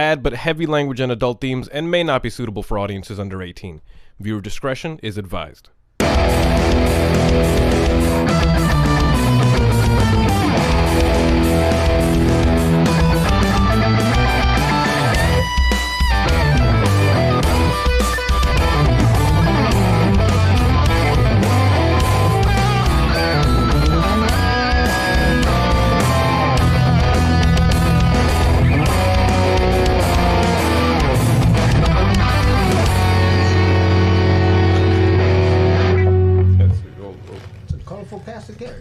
Bad but heavy language and adult themes and may not be suitable for audiences under 18. Viewer discretion is advised.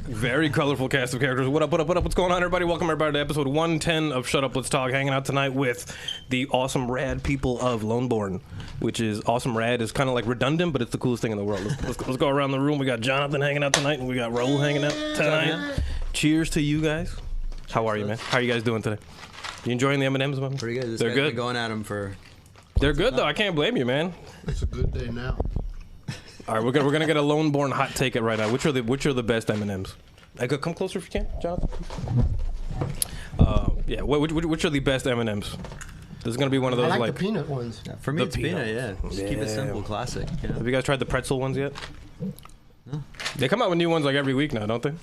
Very colorful cast of characters. What up, what up, what up? What's going on, everybody? Welcome, everybody, to episode 110 of Shut Up, Let's Talk. Hanging out tonight with the awesome, rad people of Loneborn, which is awesome, rad. Is kind of like redundant, but it's the coolest thing in the world. Let's go around the room. We got Jonathan hanging out tonight, and we got Raul hanging out tonight. Cheers to you guys. How are you, man? How are you guys doing today? You enjoying the M&Ms, man? Pretty good. They're good. Going at them for. They're good, though. I can't blame you, man. It's a good day now. All right, we're gonna get a Loneborn hot take it right now. Which are the best M&Ms? I could come closer if you can, Jonathan. Yeah, which are the best M&Ms? This is gonna be one of those I like the peanut ones. Yeah, for me, it's peanut. Yeah, just keep it simple, classic. You know? Have you guys tried the pretzel ones yet? No. They come out with new ones like every week now, don't they?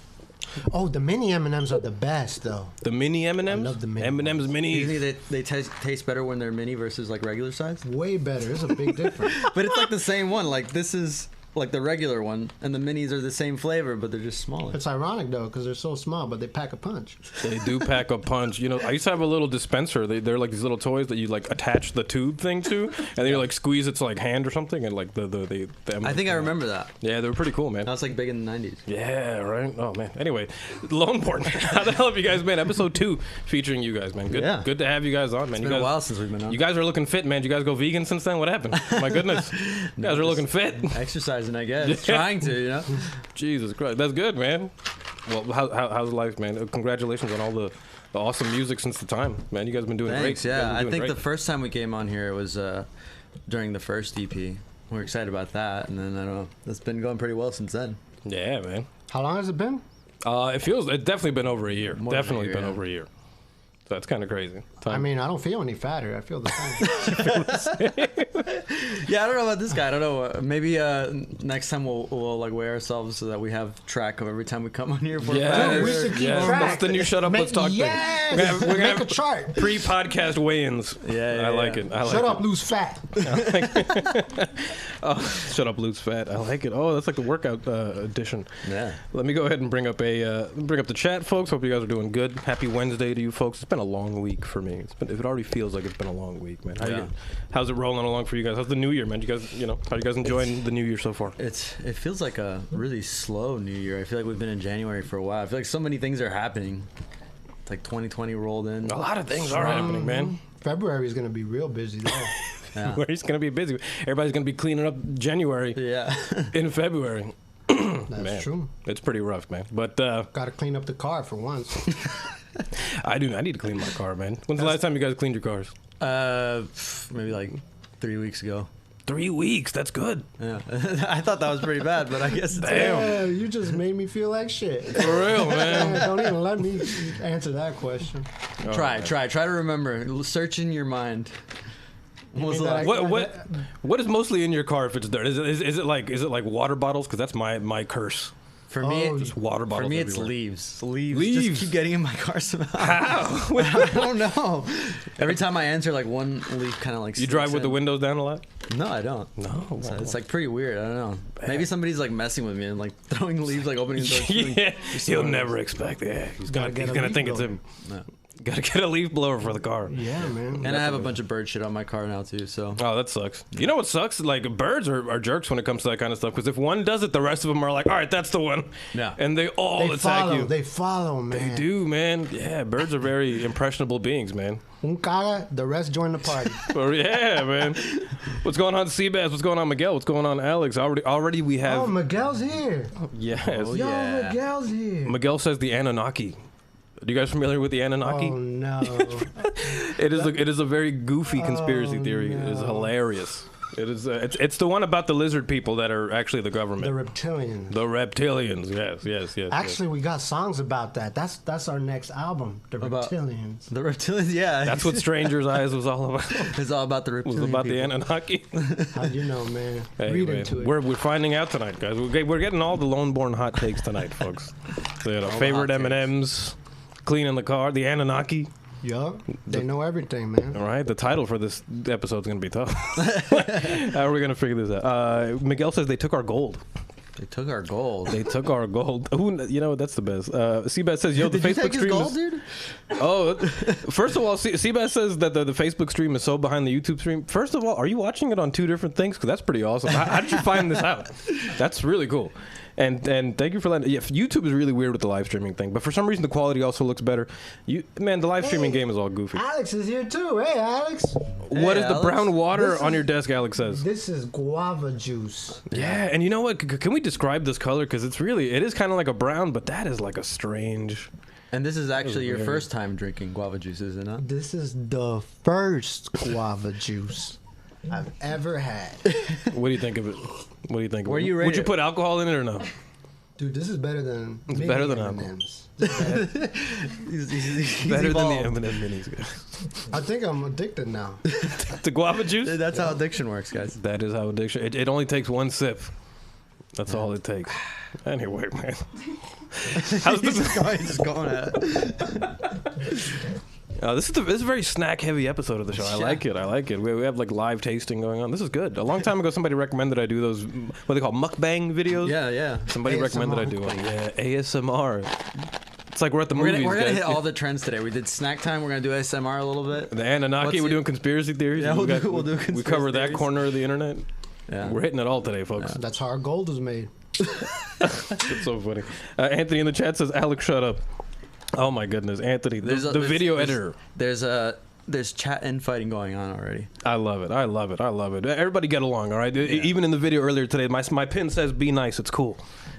Oh, the mini M&Ms are the best, though. The mini M&Ms? I love the mini M&Ms ones. mini. Do you think they taste better when they're mini versus like regular size? Way better. There's a big difference. But it's like the same one. Like this is like the regular one, and the minis are the same flavor, but they're just smaller. It's ironic, though, because they're so small, but they pack a punch. They do pack a punch. You know, I used to have a little dispenser. They're like these little toys that you like attach the tube thing to, and then you like squeeze its like hand or something, and like the I think I remember that. Yeah, they were pretty cool, man. That was like big in the 90s. Yeah, right. Oh man. Anyway, Loneborn. How the hell have you guys been? Episode 2 featuring you guys, man. Good. Yeah. Good to have you guys on, man. It's been a while since we've been on. You guys are looking fit, man. Did you guys go vegan since then? What happened? My goodness. You guys are looking fit. Exercising, I guess. Trying to, you know. Jesus Christ, that's good, man. Well, how's life, man? Congratulations on all the awesome music since the time, man. You guys have been doing Thanks, great. yeah. I think great. the first time we came on here was during the first EP. We're excited about that, and then I don't know. It's been going pretty well since then. Yeah, man. How long has it been? It's definitely been over a year. More Definitely than a year, been yeah. over a year. So that's kind of crazy. I mean, I don't feel any fatter. I feel the same. Yeah, I don't know about this guy. I don't know. Maybe next time we'll like weigh ourselves so that we have track of every time we come on here. Yeah, we should keep track. That's the new Shut Up, Let's Talk Yes! thing. We're gonna Make have a chart. Pre-podcast weigh-ins. Yeah, I like it. I like Shut it. up, lose fat. Oh, shut up, lose fat. I like it. Oh, that's like the workout edition. Yeah. Let me go ahead and bring up the chat, folks. Hope you guys are doing good. Happy Wednesday to you, folks. It's been a long week for me. It already feels like it's been a long week, man. How's it rolling along for you guys? How's the new year, man? You guys, how you guys enjoying the new year so far? It feels like a really slow new year. I feel like we've been in January for a while. I feel like so many things are happening. It's like 2020 rolled in. A lot of things are happening, man. February is going to be real busy, though. Yeah. February's gonna be busy. Everybody's gonna be cleaning up January. Yeah. In February. That's true. It's pretty rough, man. But got to clean up the car for once. I need to clean my car, man. When's the last time you guys cleaned your cars? Maybe like 3 weeks ago. 3 weeks. That's good. Yeah. I thought that was pretty bad, but I guess it's Yeah, you just made me feel like shit. For real, man. Don't even let me answer that question. Try to remember. Search in your mind. What is mostly in your car if it's dirt? Is it like water bottles? Because that's my curse. For me, just water bottles. For me, everywhere. it's leaves. Just keep getting in my car somehow. How? I don't know. Every time I enter, like one leaf kind of like. You drive with the windows down a lot? No, I don't. No, It's like pretty weird. I don't know. Maybe somebody's like messing with me and like throwing leaves, like opening the door. Yeah, he'll never expect that. Yeah, he's gonna think it's him. No. Gotta get a leaf blower for the car. Yeah, man. And I have a bunch of bird shit on my car now too. So. Oh, that sucks. You know what sucks? Like birds are jerks when it comes to that kind of stuff. Because if one does it, the rest of them are like, all right, that's the one. Yeah. And they all attack you. They follow, man. They do, man. Yeah, birds are very impressionable beings, man. Un caga, the rest join the party. Oh, yeah, man. What's going on, Seabass? What's going on, Miguel? What's going on, Alex? Already we have. Oh, Miguel's here. Yes. Oh, Yo, yeah. Miguel's here. Miguel says the Anunnaki. Are you guys familiar with the Anunnaki? Oh no! It is a very goofy conspiracy theory. No. It is hilarious. It is. It's the one about the lizard people that are actually the government. The reptilians. The reptilians. Yes. Actually, we got songs about that. That's our next album. The About- reptilians. The reptilians, yeah. That's what Stranger's Eyes was all about. It's all about the It was reptilian about the people. Anunnaki. How you know, man? Hey, Read man, into it. We're finding out tonight, guys. We're getting all the Loneborn hot takes tonight, folks. So, the favorite hot takes. M&Ms, cleaning the car, the Anunnaki. Yup. They know everything, man. All right, the title for this episode's gonna be tough. How are we gonna figure this out? Miguel says they took our gold. They took our gold. They took our gold. Who? You know that's the best. Seabass says, "Yo, the Did you Facebook take his stream gold, is." dude? Oh, first of all, Seabass says that the Facebook stream is so behind the YouTube stream. First of all, are you watching it on two different things? Because that's pretty awesome. How did you find this out? That's really cool. And thank you for letting. Yeah, YouTube is really weird with the live streaming thing, but for some reason the quality also looks better. The live streaming game is all goofy. Alex is here too. Hey, Alex. What is the Alex. brown water This on is- your desk? Alex says. This is guava juice. Yeah, and you know what? Can we describe this color? Because it is kind of like a brown, but that is like a strange. And this is actually your weird. first time drinking guava juice, is it not? This is the first guava juice I've ever had. What do you think of it? What do you think? Where do you rate Would you it? put alcohol in it or no? Dude, this is better than It's mini better than M&Ms. He's Better than the evolved. M&M minis. I think I'm addicted now. The guava juice. That's how addiction works, guys. That is how addiction. It only takes one sip. That's all it takes. Anyway, man. How's He's this? just going at it. This is a very snack heavy episode of the show. I like it. We have like live tasting going on. This is good. A long time ago, somebody recommended I do those what they call mukbang videos. Yeah. Somebody recommended I do one. Yeah, ASMR. It's like we're at the We're movies. gonna guys. hit all the trends today. We did snack time. We're gonna do ASMR a little bit. The Anunnaki. What's We're it- doing conspiracy theories. Yeah, we'll do We conspiracy cover that theories. corner of the internet. Yeah. We're hitting it all today, folks. That's how our gold is made. It's so funny. Anthony in the chat says, "Alex, shut up." Oh my goodness, Anthony, the video editor. There's chat infighting going on already. I love it. Everybody get along, all right? Even in the video earlier today, my pin says "Be nice." It's cool.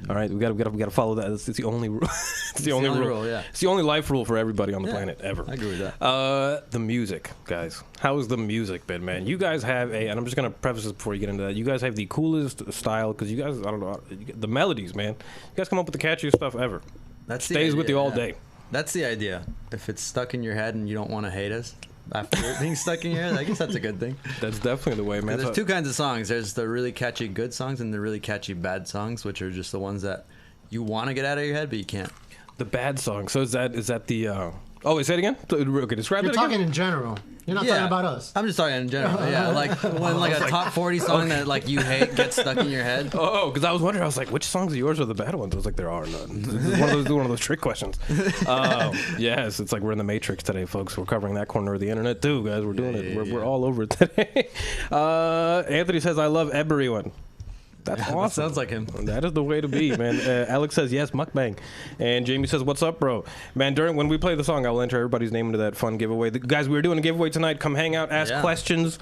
All right, we got to follow that. It's the only rule. It's the only rule. Yeah. It's the only life rule for everybody on the planet ever. I agree with that. The music, guys. How has the music been, man? You guys have and I'm just gonna preface this before you get into that. You guys have the coolest style because you guys, I don't know, the melodies, man. You guys come up with the catchiest stuff ever. That Stays with you all day. That's the idea. If it's stuck in your head and you don't want to hate us after it being stuck in your head, I guess that's a good thing. That's definitely the way, man. There's two kinds of songs. There's the really catchy good songs and the really catchy bad songs, which are just the ones that you want to get out of your head, but you can't. The bad song. So is that the? Oh, say it again. Okay, describe You're it again. talking in general. You're not talking about us. I'm just talking in general. Yeah, like when like a top 40 song that like you hate gets stuck in your head. Oh, because I was wondering. I was like, which songs of yours are the bad ones? I was like, there are none. This is one of those trick questions. Yes, it's like we're in the Matrix today, folks. We're covering that corner of the internet too, guys. We're doing it. We're all over it today. Anthony says, "I love everyone." That's awesome. That sounds like him. That is the way to be, man. Alex says yes, mukbang, and Jamie says, "What's up, bro?" Man, when we play the song, I will enter everybody's name into that fun giveaway. Guys, we're doing a giveaway tonight. Come hang out, ask questions,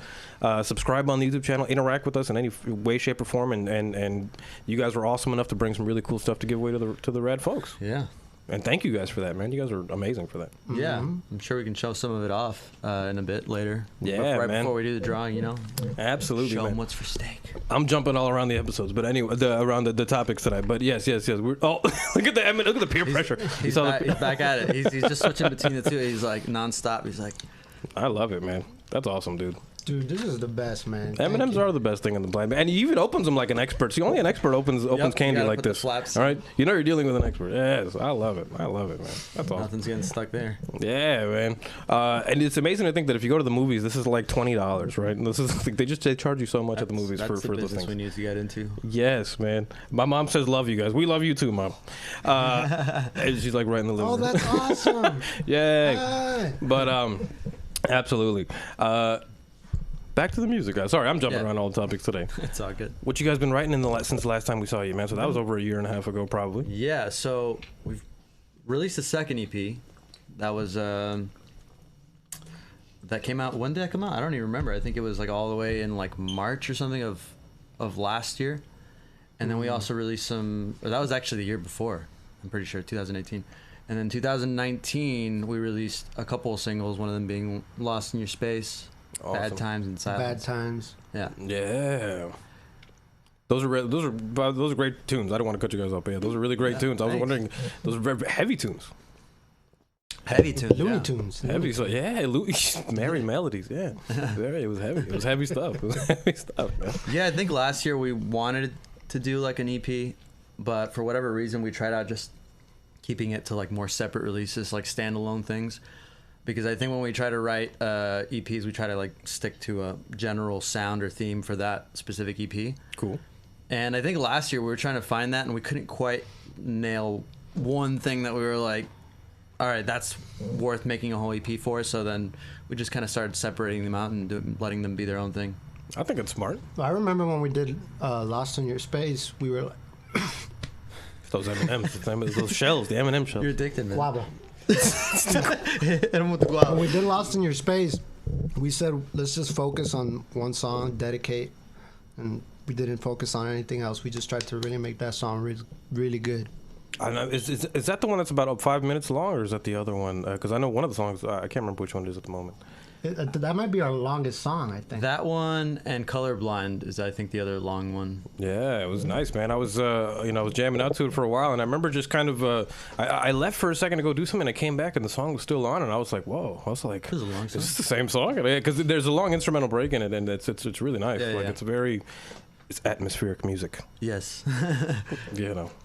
subscribe on the YouTube channel, interact with us in any way, shape, or form, and you guys were awesome enough to bring some really cool stuff to give away to the rad folks. Yeah. And thank you guys for that, man. You guys are amazing for that. Yeah, I'm sure we can show some of it off in a bit later. Yeah, right man. before we do the drawing, you know. Absolutely, Show man. them what's for steak. I'm jumping all around the episodes, but anyway, around the topics tonight. But yes. We're look at the peer pressure. He's back at it. He's just switching between the two. He's like nonstop. He's like, I love it, man. That's awesome, dude. Dude, this is the best, man. M&Ms are the best thing in the planet, and he even opens them like an expert. See, only an expert opens you candy gotta like put the this. flaps All in. right, you know you're dealing with an expert. Yes, I love it, man. That's awesome. nothing's getting stuck there. Yeah, man. And it's amazing to think that if you go to the movies, this is like $20, right? And this is they charge you so much at the movies That's for the those business things. we need to get into. Yes, man. My mom says love you guys. We love you too, mom. And she's like right in the living Oh, room. that's awesome. Yay. Hey. But absolutely. Back to the music, guys. Sorry, I'm jumping around all the topics today. It's all good. What you guys been writing since the last time we saw you, man? So that was over a year and a half ago, probably. Yeah, so we've released a second EP. That was that came out. When did that come out? I don't even remember. I think it was like all the way in like March or something of last year. And then we also released some. Or that was actually the year before. I'm pretty sure 2018. And then 2019 we released a couple of singles. One of them being "Lost in Your Space." Awesome. Bad Times and Silence. Bad Times. Yeah. Yeah. Those are great tunes. I don't want to cut you guys off, but yeah, those are really great tunes. I was thanks. wondering, those are very heavy tunes. Heavy tunes. Looney yeah. Tunes. Heavy, so yeah, merry melodies. Yeah, it was heavy. It was heavy stuff. It was heavy stuff, man. Yeah, I think last year we wanted to do like an EP, but for whatever reason we tried out just keeping it to like more separate releases, like standalone things. Because I think when we try to write EPs, we try to like stick to a general sound or theme for that specific EP. Cool. And I think last year we were trying to find that, and we couldn't quite nail one thing that we were like, all right, that's worth making a whole EP for. So then we just kind of started separating them out and letting them be their own thing. I think it's smart. I remember when we did Lost in Your Space, we were like, Those M&Ms, those shells, the M&M shells. You're addicted, man. guava. Hit him with the guava. When we did Lost in Your Space, we said, let's just focus on one song, dedicate, and we didn't focus on anything else. We just tried to really make that song really, really good. I know. Is that the one that's about 5 minutes long, or is that the other one? Because I know one of the songs. I can't remember which one it is at the moment. That might be our longest song, I think. That one and Colorblind is, I think, the other long one. Yeah, it was nice, man. I was, I was jamming out to it for a while, and I remember just kind of, I left for a second to go do something, and I came back, and the song was still on, and I was like, whoa. I was like, This is a long is song. this the same song? Because there's a long instrumental break in it, and it's really nice. Yeah, like yeah. It's atmospheric music, Yes.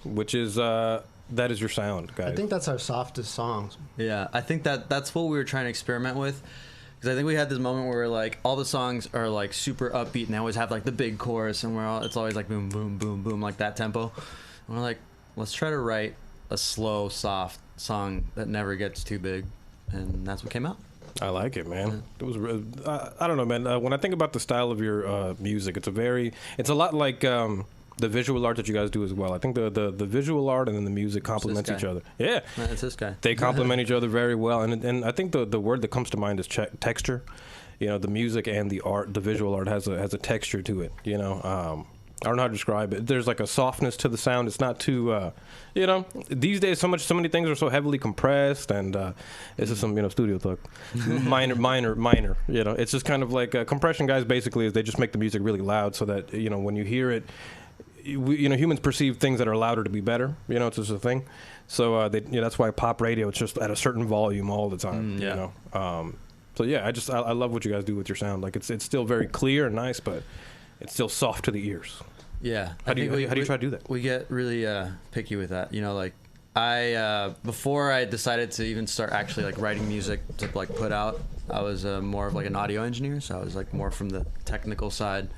which is that is your sound, guys. I think that's our softest songs. Yeah, I think that's what we were trying to experiment with. Because I think we had this moment where like all the songs are like super upbeat and they always have like the big chorus and it's always like boom, boom, boom, boom, like that tempo. And we're like, let's try to write a slow, soft song that never gets too big. And that's what came out. I like it, man. It was. I don't know, man. When I think about the style of your music, it's a lot like the visual art that you guys do as well. I think the visual art and then the music complements each other. Yeah, That's this guy. they complement each other very well. And I think the word that comes to mind is texture. The music and the art, the visual art has a texture to it. I don't know how to describe it. There's like a softness to the sound. It's not too, these days so many things are so heavily compressed, and this is some studio talk, minor. It's just kind of like compression guys basically is they just make the music really loud so that when you hear it, humans perceive things that are louder to be better. It's just a thing. So that's why pop radio, it's just at a certain volume all the time. Yeah. So yeah, I love what you guys do with your sound. Like it's still very clear and nice, but it's still soft to the ears. Yeah. How do you try to do that? We get really picky with that. Like I before I decided to even start actually like writing music to like put out, I was more of like an audio engineer, so I was like more from the technical side.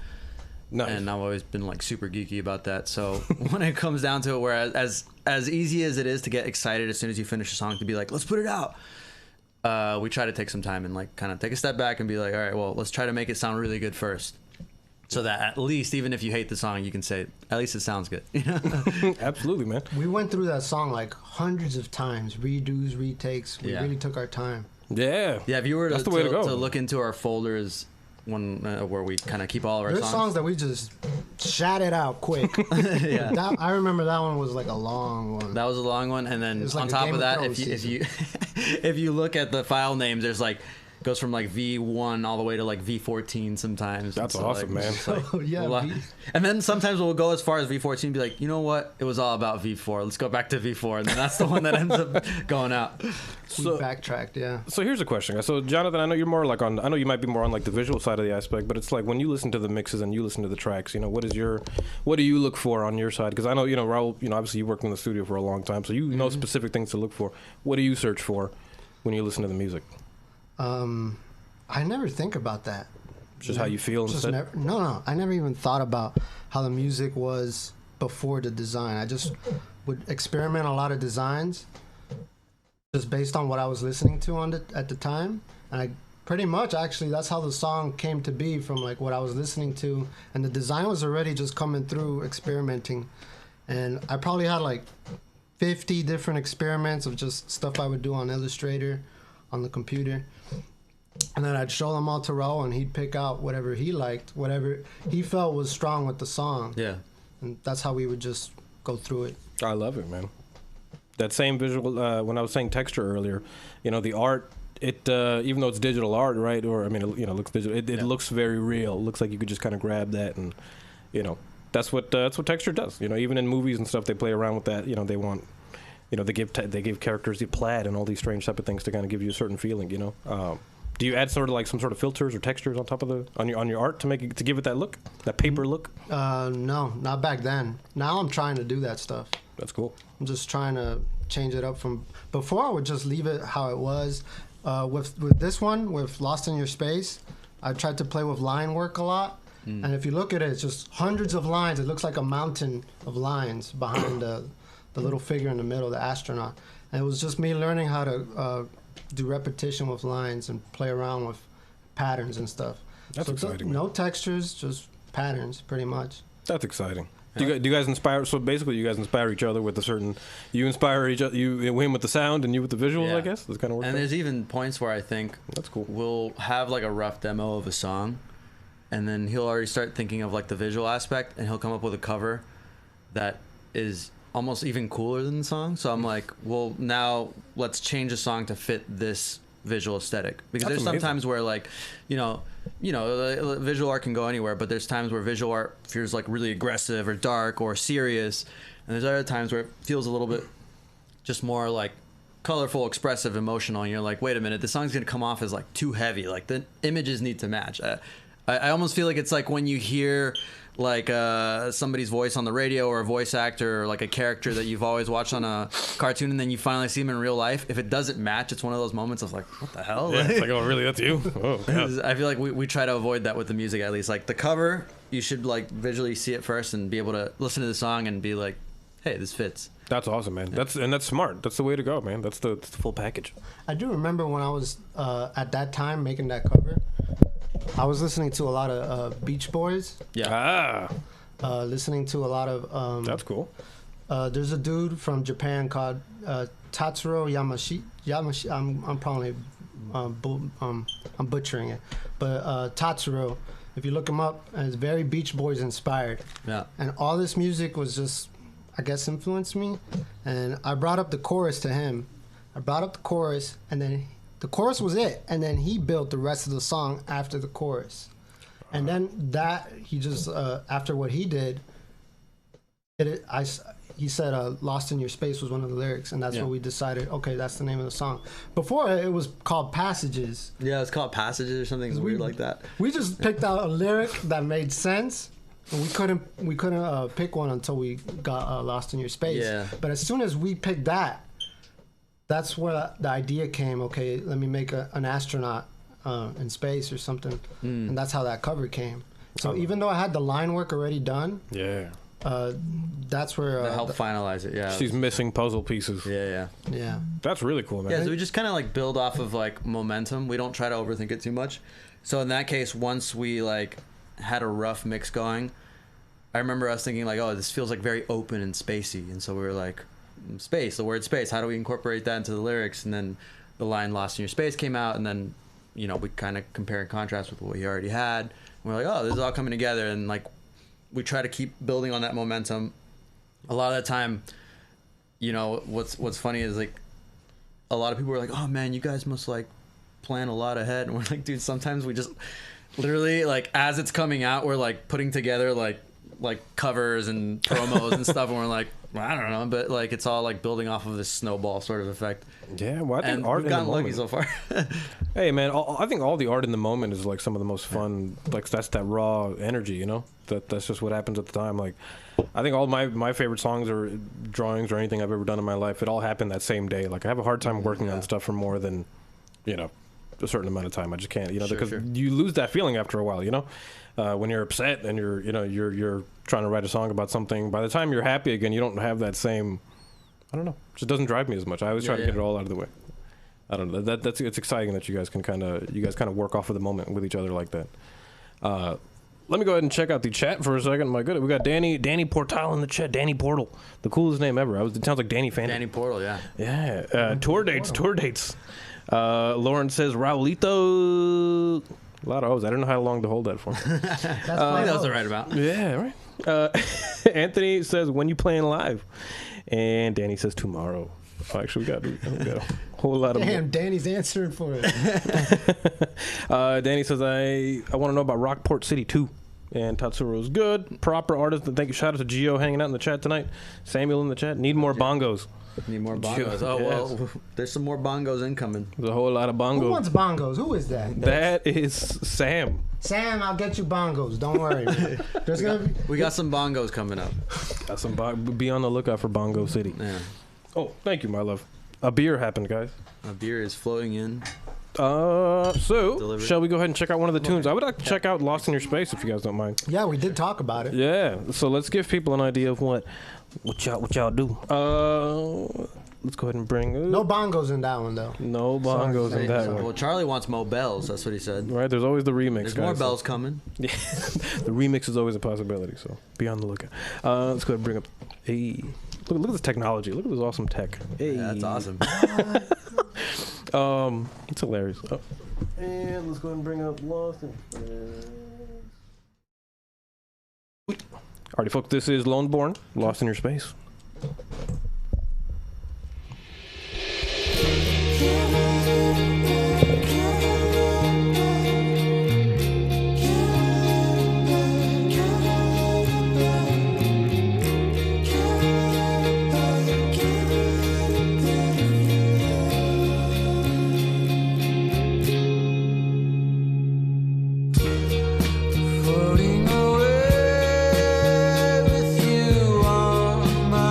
Nice. And I've always been like super geeky about that. So when it comes down to it, where as easy as it is to get excited as soon as you finish a song to be like, let's put it out. We try to take some time and like kind of take a step back and be like, all right, well, let's try to make it sound really good first. So that at least, even if you hate the song, you can say, at least it sounds good. Absolutely, man. We went through that song like hundreds of times, redos, retakes. We really took our time. Yeah. Yeah, if you were That's the way to go. to look into our folders where we kind of keep all of our There's songs that we just shat it out quick. Yeah. I remember that one was like a long one. That was a long one, and then It's on like a top Game of of that, Thrones if you if you look at the file names, there's like goes from like V1 all the way to like V14 sometimes. That's So, awesome, like, man. it's like, Oh, yeah, well, V- and then sometimes we'll go as far as V14 and be like, you know what? It was all about V4. Let's go back to V4, and then that's the one that ends up going out. We backtracked, yeah. So here's a question, guys. So Jonathan, I know you're more like I know you might be more on like the visual side of the aspect, but it's like when you listen to the mixes and you listen to the tracks, what do you look for on your side? Because I know, Raul, obviously you worked in the studio for a long time, so you know specific things to look for. What do you search for when you listen to the music? I never think about that. Just how you feel Just instead? no. I never even thought about how the music was before the design. I just would experiment a lot of designs just based on what I was listening to at the time. And I pretty much actually that's how the song came to be, from like what I was listening to, and the design was already just coming through experimenting. And I probably had like 50 different experiments of just stuff I would do on Illustrator on the computer. And then I'd show them all to Raul, and he'd pick out whatever he liked, whatever he felt was strong with the song. Yeah. And that's how we would just go through it. I love it, man. That same visual, when I was saying texture earlier, the art it even though it's digital art, right? Or I mean, it looks digital. It looks very real. It looks like you could just kind of grab that and, that's what texture does. Even in movies and stuff, they play around with that. They want, they give characters the plaid and all these strange type of things to kind of give you a certain feeling. Do you add sort of like some sort of filters or textures on top of on your art to give it that look, that paper look? No, not back then. Now I'm trying to do that stuff. That's cool. I'm just trying to change it up from before. I would just leave it how it was. With this one, with Lost in Your Space, I tried to play with line work a lot. And if you look at it, it's just hundreds of lines. It looks like a mountain of lines behind the little figure in the middle, the astronaut. And it was just me learning how to do repetition with lines and play around with patterns and stuff. That's exciting. No textures, just patterns, pretty much. That's exciting. Do you guys inspire? So basically, you guys inspire each other with a certain. You inspire each other. Him with the sound, and you with the visuals. I guess that's kind of. And there's even points where I think that's cool. We'll have like a rough demo of a song, and then he'll already start thinking of like the visual aspect, and he'll come up with a cover that is almost even cooler than the song. So I'm like, well, now let's change the song to fit this visual aesthetic, because there's sometimes where like, visual art can go anywhere, but there's times where visual art feels like really aggressive or dark or serious, and there's other times where it feels a little bit just more like colorful, expressive, emotional, and you're like, wait a minute, the song's gonna come off as like too heavy, like the images need to match. I almost feel like it's like when you hear like somebody's voice on the radio, or a voice actor, or like a character that you've always watched on a cartoon, and then you finally see him in real life. If it doesn't match, it's one of those moments of like, what the hell? Yeah, it's like, oh really, that's you? Oh, God. I feel like we try to avoid that with the music, at least. Like the cover, you should like visually see it first and be able to listen to the song and be like, hey, this fits. That's awesome, man. That's smart. That's the way to go, man. That's the full package. I do remember when I was at that time making that cover, I was listening to a lot of Beach Boys. Yeah. Listening to a lot of. That's cool. There's a dude from Japan called Tatsuro Yamashi. I'm probably I'm butchering it, but Tatsuro. If you look him up, it's very Beach Boys inspired. Yeah. And all this music was just, I guess, influenced me. And I brought up the chorus to him. And then the chorus was it. And then he built the rest of the song after the chorus. And then he just, after what he did, he said Lost in Your Space was one of the lyrics. And that's what we decided, okay, that's the name of the song. Before, it was called Passages. Yeah, it's called Passages or something weird like that. We just picked out a lyric that made sense. And we couldn't pick one until we got Lost in Your Space. Yeah. But as soon as we picked that, that's where the idea came. Okay, let me make an astronaut in space or something, and that's how that cover came. So even though I had the line work already done, that's where that helped finalize it. Yeah, she's missing puzzle pieces. Yeah. That's really cool, man. Yeah, so we just kind of like build off of like momentum. We don't try to overthink it too much. So in that case, once we like had a rough mix going, I remember us thinking like, oh, this feels like very open and spacey, and so we were like, space, the word space, how do we incorporate that into the lyrics? And then the line Lost in Your Space came out, and then we kind of compare and contrast with what we already had, and we're like, oh, this is all coming together. And like we try to keep building on that momentum. A lot of the time, what's funny is like a lot of people are like, oh man, you guys must like plan a lot ahead. And we're like, dude, sometimes we just literally like as it's coming out, we're like putting together like covers and promos and stuff, and we're like, well, I don't know, but like it's all like building off of this snowball sort of effect. Yeah, well, I think art we've gotten lucky so far. Hey, man, I think all the art in the moment is like some of the most fun. Like that's that raw energy, that's just what happens at the time. Like, I think all my favorite songs or drawings or anything I've ever done in my life, it all happened that same day. Like I have a hard time working on stuff for more than, a certain amount of time. I just can't, because you lose that feeling after a while, when you're upset and you're trying to write a song about something. By the time you're happy again, you don't have that same. I don't know. It just doesn't drive me as much. I always try to get it all out of the way. I don't know. It's exciting that you guys kind of work off of the moment with each other like that. Let me go ahead and check out the chat for a second. My goodness, we got Danny Portal in the chat. Danny Portal, the coolest name ever. It sounds like Danny Fan. Danny Portal, yeah. Yeah. Tour dates. Lauren says Raulito. A lot of O's. I don't know how long to hold that for. I think that was the right amount. Yeah, right. Anthony says, when you playing live? And Danny says, tomorrow. Oh, actually, we got a whole lot of. Damn, Danny's answering for it. Danny says, I want to know about Rockport City 2. And Tatsuro's good. Proper artist. Thank you. Shout out to Gio hanging out in the chat tonight. Samuel in the chat. Need more bongos. Need more bongos. Oh, well, there's some more bongos incoming. There's a whole lot of bongos. Who wants bongos? Who is that? That is Sam. Sam, I'll get you bongos. Don't worry. There's gonna be... We got some bongos coming up. Got some be on the lookout for Bongo City. Yeah. Oh, thank you, my love. A beer happened, guys. A beer is floating in. So Delivered. shall we go ahead and check out one of the tunes? I would like to check out Lost in Your Space if you guys don't mind. Yeah, we did talk about it. Yeah. So let's give people an idea of what y'all do. Let's go ahead and bring. No bongos in that one though. No bongos in that one. Well, Charlie wants more bells. That's what he said. Right. There's always the remix. There's guys. more bells coming. Yeah. The remix is always a possibility. So be on the lookout. Let's go ahead and bring up. Hey. Look at this technology. Look at this awesome tech. Hey. Yeah, that's awesome. It's hilarious. Oh. And let's go ahead and bring up Lost in Space. Alrighty, folks. This is Loneborn, Lost in Your Space. Floating away with you on my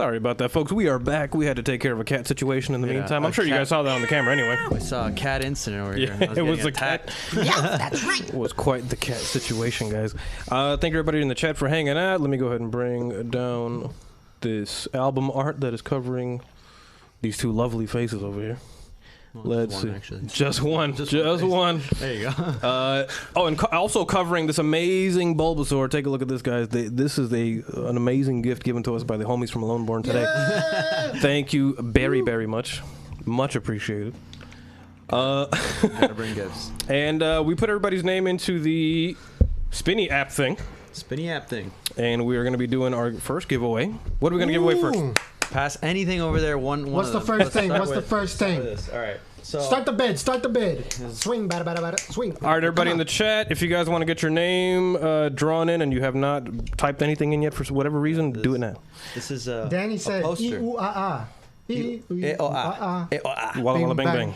Sorry about that, folks. We are back. We had to take care of a cat situation in the Yeah, meantime. I'm a sure you cat- guys saw that on the camera anyway. We saw a cat incident over here. Yeah, it was a attacked. cat. Yeah, that's right. It was quite the cat situation, guys. Thank everybody in the chat for hanging out. Let me go ahead and bring down this album art that is covering these two lovely faces over here. Well, Let's just see. one, actually. Just one. Just one one. There you go. And also covering this amazing Bulbasaur. Take a look at this, guys. This is an amazing gift given to us by the homies from Loneborn today. Yeah. Thank you very, very much. Much appreciated. Gotta bring gifts. And we put everybody's name into the Spinny app thing. Spinny app thing. And we are going to be doing our first giveaway. What are we going to give away first? Ooh. Pass anything over there. One. What's of the them. first Let's thing? start What's the with- first start thing? with this. All right. So Start the bid. Start the bid. Swing, bada, bada, bada. Swing. All right, everybody in the chat, if you guys want to get your name drawn in and you have not typed anything in yet for whatever reason, do it now. This is Danny said, poster. E-U-A-A. E-U-A-A. Walla walla Bing, bang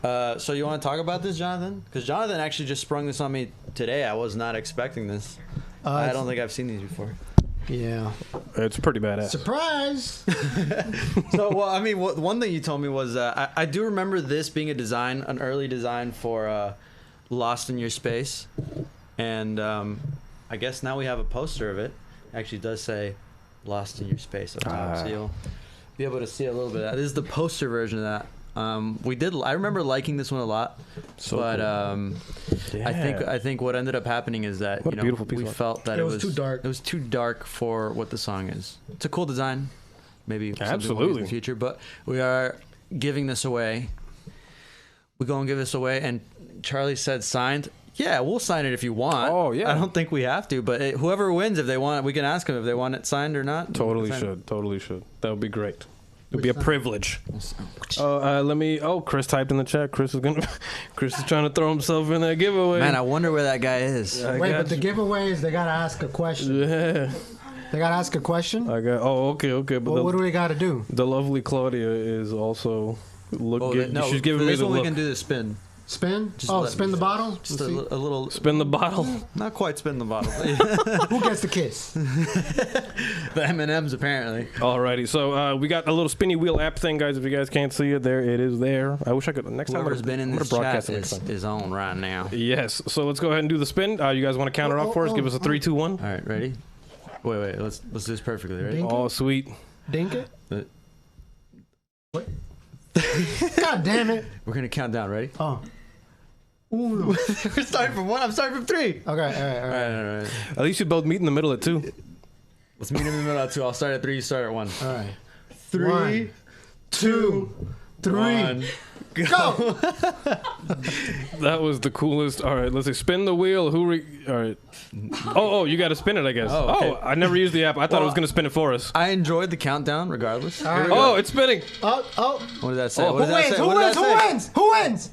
bang. So you want to talk about this, Jonathan? Because Jonathan actually just sprung this on me today. I was not expecting this. I don't think I've seen these before. Yeah. It's pretty badass. Surprise. So, well, I mean, one thing you told me was I do remember this being an early design for Lost in Your Space. And I guess now we have a poster of it. Actually, it does say Lost in Your Space up top. So you'll be able to see a little bit of that. This is the poster version of that. I remember liking this one a lot, but I think what ended up happening is that What a beautiful piece we of art. felt that It it was too dark. It was too dark for what the song is. It's a cool design, maybe something we'll use Absolutely. in the future. But we are giving this away. We're gonna give this away, and Charlie said signed. Yeah, we'll sign it if you want. Oh, yeah. I don't think we have to, but whoever wins, if they want, we can ask them if they want it signed or not. Totally Sign it. should. Totally should. That would be great. It would be a privilege. Chris typed in the chat. Chris is trying to throw himself in that giveaway. Man, I wonder where that guy is. Wait, got but the you. giveaway is they got to ask a question. Yeah. They got to ask a question? Okay. But Well, what do we got to do? the lovely Claudia is also she's giving for me this the one look. we can do the spin. Spin? Just Oh, let spin me- the bottle? Just Let's see. a little. Spin the bottle. Not quite spin the bottle. Who gets the kiss? The M&Ms apparently. Alrighty, so we got a little spinny wheel app thing, guys. If you guys can't see it, there it is. There. I wish I could. Next time, Whoever's been in I'm this gonna chat broadcast it next time. is on right now. Yes. So let's go ahead and do the spin. You guys want to count it off for us? Give us a 3, 2, 1. All right, ready? Wait. Let's do this perfectly. Ready? Dink Oh, it? sweet. Dink it? Uh, What? God damn it. We're gonna count down. Ready? Oh. Ooh. We're starting from 1. I'm starting from 3. Okay, all right. All right. At least you both meet in the middle at 2. Let's meet in the middle at 2. I'll start at 3. You start at 1. All right. 3, 1, 2, 3. 1. Go! That was the coolest. All right, let's see. Spin the wheel. All right. Oh, you got to spin it, I guess. Oh, okay. I never used the app. I thought it was going to spin it for us. I enjoyed the countdown regardless. All right. Oh, it's spinning. Oh. What did that say? Oh, What Who did that wins? say? Who What did wins? that Who say? wins? Who wins?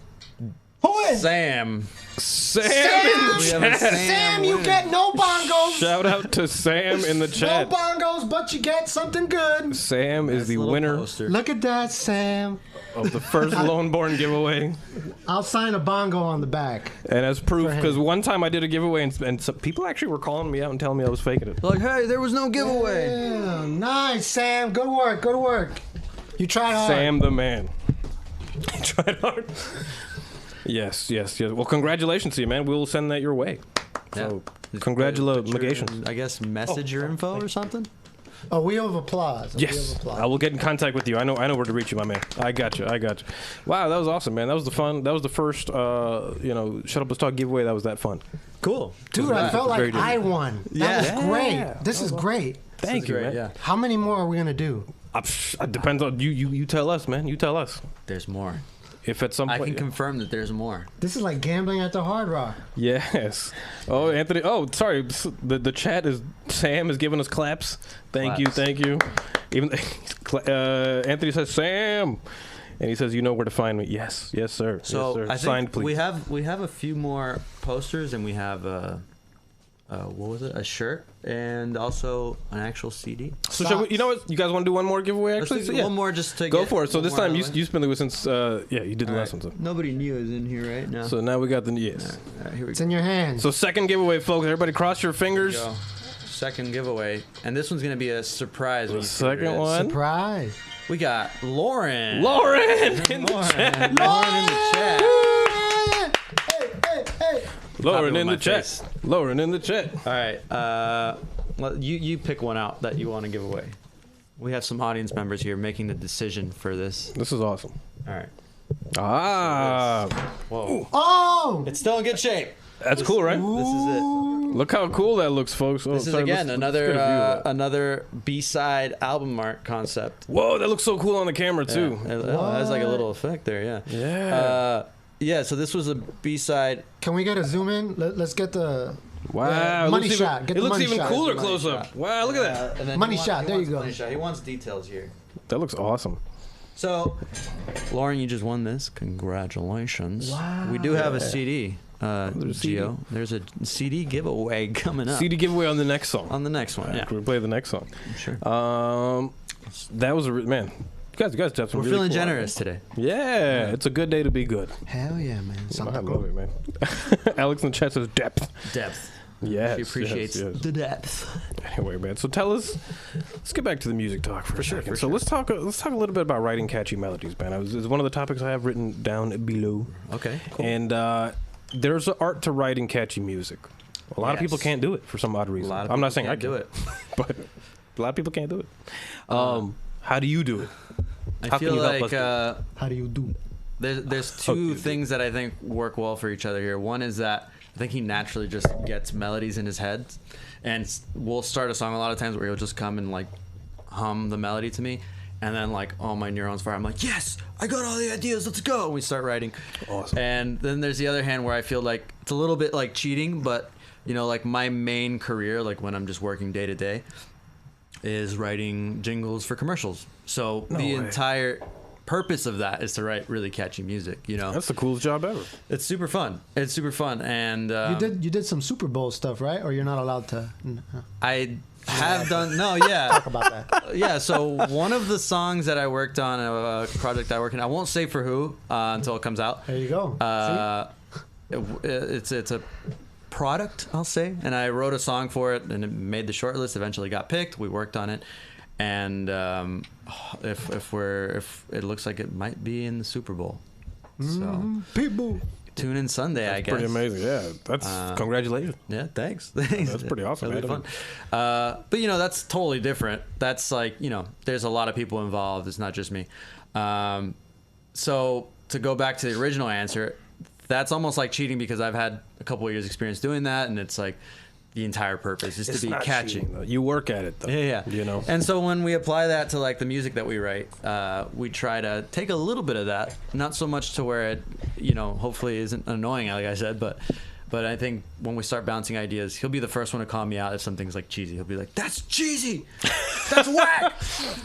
Who wins? Sam. Sam in We the have a chat. Sam, you winning. get no bongos. Shout out to Sam in the No chat. bongos, but you get something good. Sam is Nice the little winner poster. Look at that, Sam. of the first Loneborn giveaway. I'll sign a bongo on the back. And as proof, For him. because one time I did a giveaway and some people actually were calling me out and telling me I was faking it. Like, hey, there was no giveaway. Yeah, nice, Sam. Good work. Good work. You tried hard. Sam the man. He tried hard. Yes. Well, congratulations to you, man. We'll send that your way. So, congratulations. I guess message your info or something. A wheel of applause. A wheel Yes, of applause. I will get in contact with you. I know where to reach you, my man. I got you. Wow, that was awesome, man. That was the fun. That was the first, Shut Up Let's Talk giveaway. That was that fun. Cool. Dude, I felt Very like I different. won. That Yeah. was great. Yeah. This is great. Thank you, Great, man. yeah. How many more are we gonna do? It depends on you. You tell us, man. You tell us. There's more. If at some I point, can confirm that there's more. This is like gambling at the Hard Rock. yes. Oh, Anthony. Oh, sorry. The chat is Sam is giving us claps. Thank you. Even Anthony says Sam, and he says you know where to find me. Yes, sir. So yes, sir. I Signed, think please. we have a few more posters, and we have what was it? A shirt and also an actual CD. So shall we, you know what? You guys want to do one more giveaway? Let's Actually, do so, yeah. one more just to Go get for it. So one this more time out you of the way. spent it with since you did the All last right. one. So. Nobody new is in here right now. So now we got the yes. All right, here we It's go. in your hands. So second giveaway, folks. Everybody cross your fingers. Go. second giveaway, and this one's gonna be a surprise. The second one. Surprise. We got Lauren. Lauren in the chat. Lauren in the chat. Hey. Lauren Copy in with the my chat. face. Lauren in the chat. All right. You pick one out that you want to give away. We have some audience members here making the decision for this. This is awesome. All right. Ah, Whoa. Oh. It's still in good shape. that's cool, right? This is it. Look how cool that looks, folks. Oh, This is sorry, again let's get a view of that. another B-side album art concept. Whoa, that looks so cool on the camera too. Yeah. It has like a little effect there. Yeah. Yeah. Yeah. So this was a B-side. Can we get a zoom in? Let's get the Wow, money it looks shot. Even, Get it the looks money even shot. cooler Money close up. shot. Wow, look at that. And then Money he shot, he there wants you go. money shot. He wants details here. That looks awesome. So, Lauren, you just won this. Congratulations. Wow. We do have a CD, There's a CD. Gio. There's a CD giveaway coming up. CD giveaway on the next song. On the next one, yeah. Can we play the next song? Sure. That was man. You guys have some. We're really feeling cool generous art. today. Yeah, it's a good day to be good. Hell yeah, man. I Santa love it, man. Alex in the chat says depth. Depth. Yes, She appreciates yes. the depth. Anyway, man. So tell us. Let's get back to the music talk for a second. So let's talk a little bit about writing catchy melodies, man. It's one of the topics I have written down below. Okay, cool. And there's an art to writing catchy music. A lot of people Yes. can't do it for some odd reason. A lot of I'm not people saying I can't can do it. but a lot of people can't do it. How do you do it? I How feel can you help like us How do you do? there's Oh, two you do. things that I think work well for each other here. One is that I think he naturally just gets melodies in his head, and we'll start a song a lot of times where he'll just come and like hum the melody to me, and then like all my neurons fire. I'm like, yes, I got all the ideas. Let's go. And we start writing. Awesome. And then there's the other hand where I feel like it's a little bit like cheating, but you know, like my main career, like when I'm just working day to day, is writing jingles for commercials. So No the way. entire purpose of that is to write really catchy music. You know, That's the coolest job ever. it's super fun. It's super fun, and You did some Super Bowl stuff, right? Or you're not allowed to I have done yeah. talk about that. Yeah, so one of the songs that I worked on, a project I work in, I won't say for who until it comes out. There you go. It's a product, I'll say, and I wrote a song for it, and it made the short list. Eventually, got picked. We worked on it, and if it looks like it might be in the Super Bowl, so People. tune in Sunday. I guess. Pretty amazing. Yeah. That's congratulations. Yeah, thanks. Thanks. That's pretty awesome, That'll be man. fun. But you know, that's totally different. That's like, you know, there's a lot of people involved. It's not just me. So to go back to the original answer, that's almost like cheating because I've had a couple of years experience doing that, and it's like the entire purpose is It's to be not catchy. cheating, though. You work at it, though. Yeah. You know. And so when we apply that to like the music that we write, we try to take a little bit of that, not so much to where it, you know, hopefully isn't annoying, like I said, but I think when we start bouncing ideas, he'll be the first one to call me out if something's like cheesy. He'll be like, "That's cheesy. That's whack."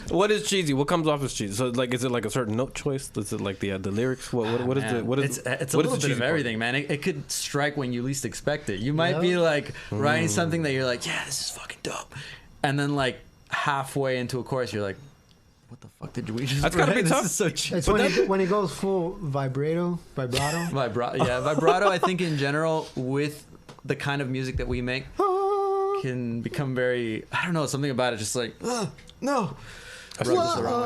What is cheesy? What comes off as cheesy? So, like, is it like a certain note choice? Is it like the lyrics? What is Man, the what is? it's a what is little the bit cheesy of part? everything, man. It could strike when you least expect it. You might be Yeah. like writing something that you're like, yeah, this is fucking dope, and then like halfway into a chorus, you're like, what the fuck did we just? That's gotta write? be tough. This is so cheap. It's when he goes full vibrato. Vibrato. I think in general with the kind of music that we make can become very. I don't know, something about it just like no. Rubs us the wrong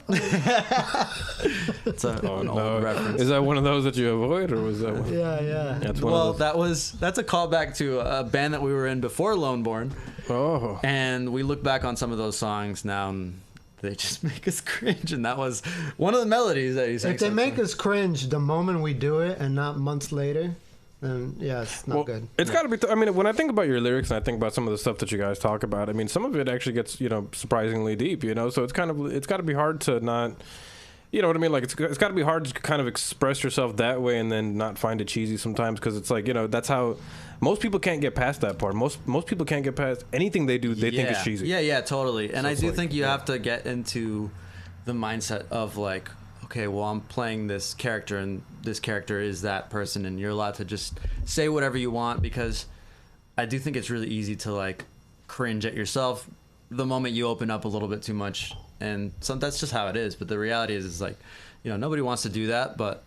way. It's an old reference. Is that one of those that you avoid, or was that one? Yeah. That's one Well, of those. that's a callback to a band that we were in before Loneborn, Oh. and we look back on some of those songs now, and they just make us cringe. And that was one of the melodies that he sang. If they make us cringe the moment we do it and not months later, then yeah, it's not good. It's got to be. I mean, when I think about your lyrics and I think about some of the stuff that you guys talk about, I mean, some of it actually gets, you know, surprisingly deep. You know, so it's got to be hard to not. You know what I mean? Like it's got to be hard to kind of express yourself that way and then not find it cheesy sometimes, because it's like, you know, that's how most people can't get past that part. Most people can't get past anything they do. They think is cheesy. Yeah, totally. And So I it's do like, think you yeah. have to get into the mindset of like, okay, well, I'm playing this character, and this character is that person, and you're allowed to just say whatever you want, because I do think it's really easy to like cringe at yourself the moment you open up a little bit too much, and so that's just how it is. But the reality is like, you know, nobody wants to do that, but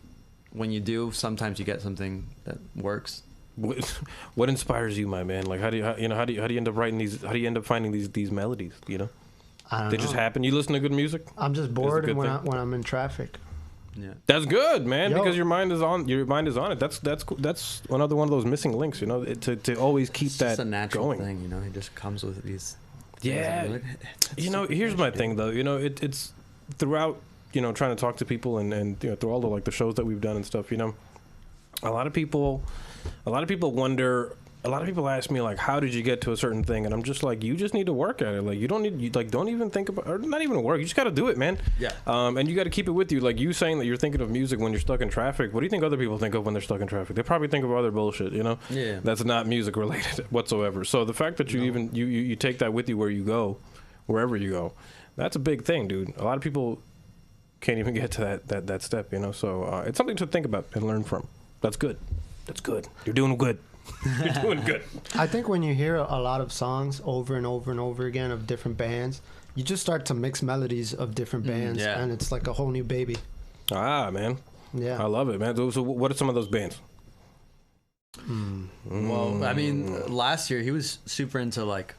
when you do, sometimes you get something that works, what inspires you, my man? Like, how do you end up writing these? How do you end up finding these melodies? You know, they just happen. You listen to good music. I'm just bored when I'm in traffic. Yeah, that's good, man. Because your mind is on it. That's cool. That's another one of those missing links. You know, to always keep it's that just a natural going. Thing, you know, it just comes with these. Yeah, you know, here's my thing though. You know, it's throughout. You know, trying to talk to people and you know, through all the like the shows that we've done and stuff. You know, a lot of people wonder. A lot of people ask me like, how did you get to a certain thing? And I'm just like, you just need to work at it. Like, you don't even think about, or not even work. You just got to do it, man. Yeah. And you got to keep it with you. Like you saying that you're thinking of music when you're stuck in traffic. What do you think other people think of when they're stuck in traffic? They probably think of other bullshit, you know? Yeah. That's not music related whatsoever. So the fact that you take that with you where you go, wherever you go, that's a big thing, dude. A lot of people can't even get to that step, you know? So it's something to think about and learn from. That's good. That's good. You're doing good. You're doing good. I think when you hear a lot of songs over and over and over again of different bands, you just start to mix melodies of different bands, and it's like a whole new baby. Ah, man. Yeah. I love it, man. So what are some of those bands? Well, I mean, last year he was super into like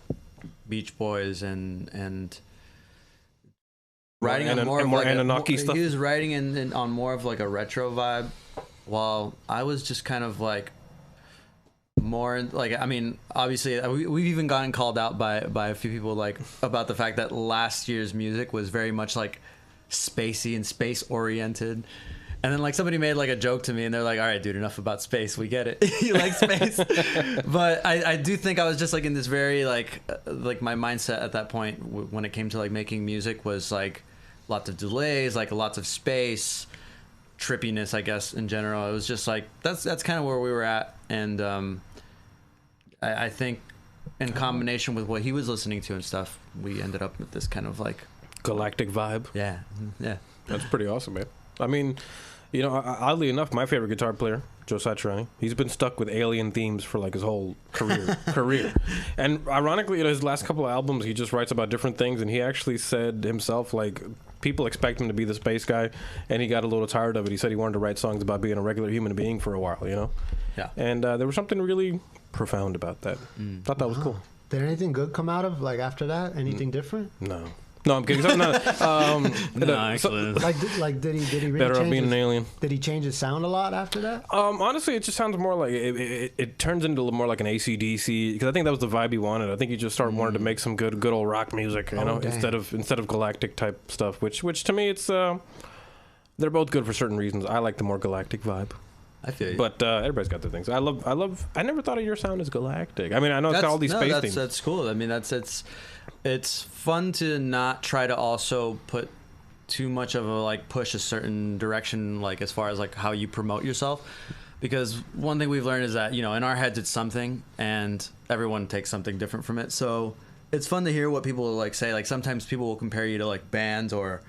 Beach Boys and writing on more of like Anunnaki stuff. He was writing on more of like a retro vibe, while I was just kind of like more like, I mean, obviously we've even gotten called out by a few people like about the fact that last year's music was very much like spacey and space oriented. And then like somebody made like a joke to me and they're like, all right, dude, enough about space. We get it. You like space. But I do think I was just like in this very like my mindset at that point when it came to like making music was like lots of delays, like lots of space, trippiness, I guess, in general. It was just like, that's kind of where we were at. And I think in combination with what he was listening to and stuff, we ended up with this kind of like galactic vibe. Yeah. That's pretty awesome, man. I mean, you know, oddly enough, my favorite guitar player, Joe Satriani, he's been stuck with alien themes for like his whole career. And ironically, you know, his last couple of albums, he just writes about different things. And he actually said himself, like, people expect him to be the space guy, and he got a little tired of it. He said he wanted to write songs about being a regular human being for a while, you know? Yeah. And there was something really profound about that. Thought that was cool. Did anything good come out of like after that? Anything different? No, I'm kidding. No, actually. Did he really better off being an alien. Did he change his sound a lot after that? Honestly, it just sounds more like it turns into more like an AC/DC, because I think that was the vibe he wanted. I think he just started wanting to make some good old rock music, you know, instead of galactic type stuff. Which to me, it's they're both good for certain reasons. I like the more galactic vibe. I feel you. But everybody's got their things. I never thought of your sound as galactic. I mean, I know it's got all these space things. That's cool. I mean, it's fun to not try to also put too much of a like push a certain direction, like as far as like how you promote yourself. Because one thing we've learned is that, you know, in our heads it's something and everyone takes something different from it. So it's fun to hear what people like say. Like sometimes people will compare you to like bands or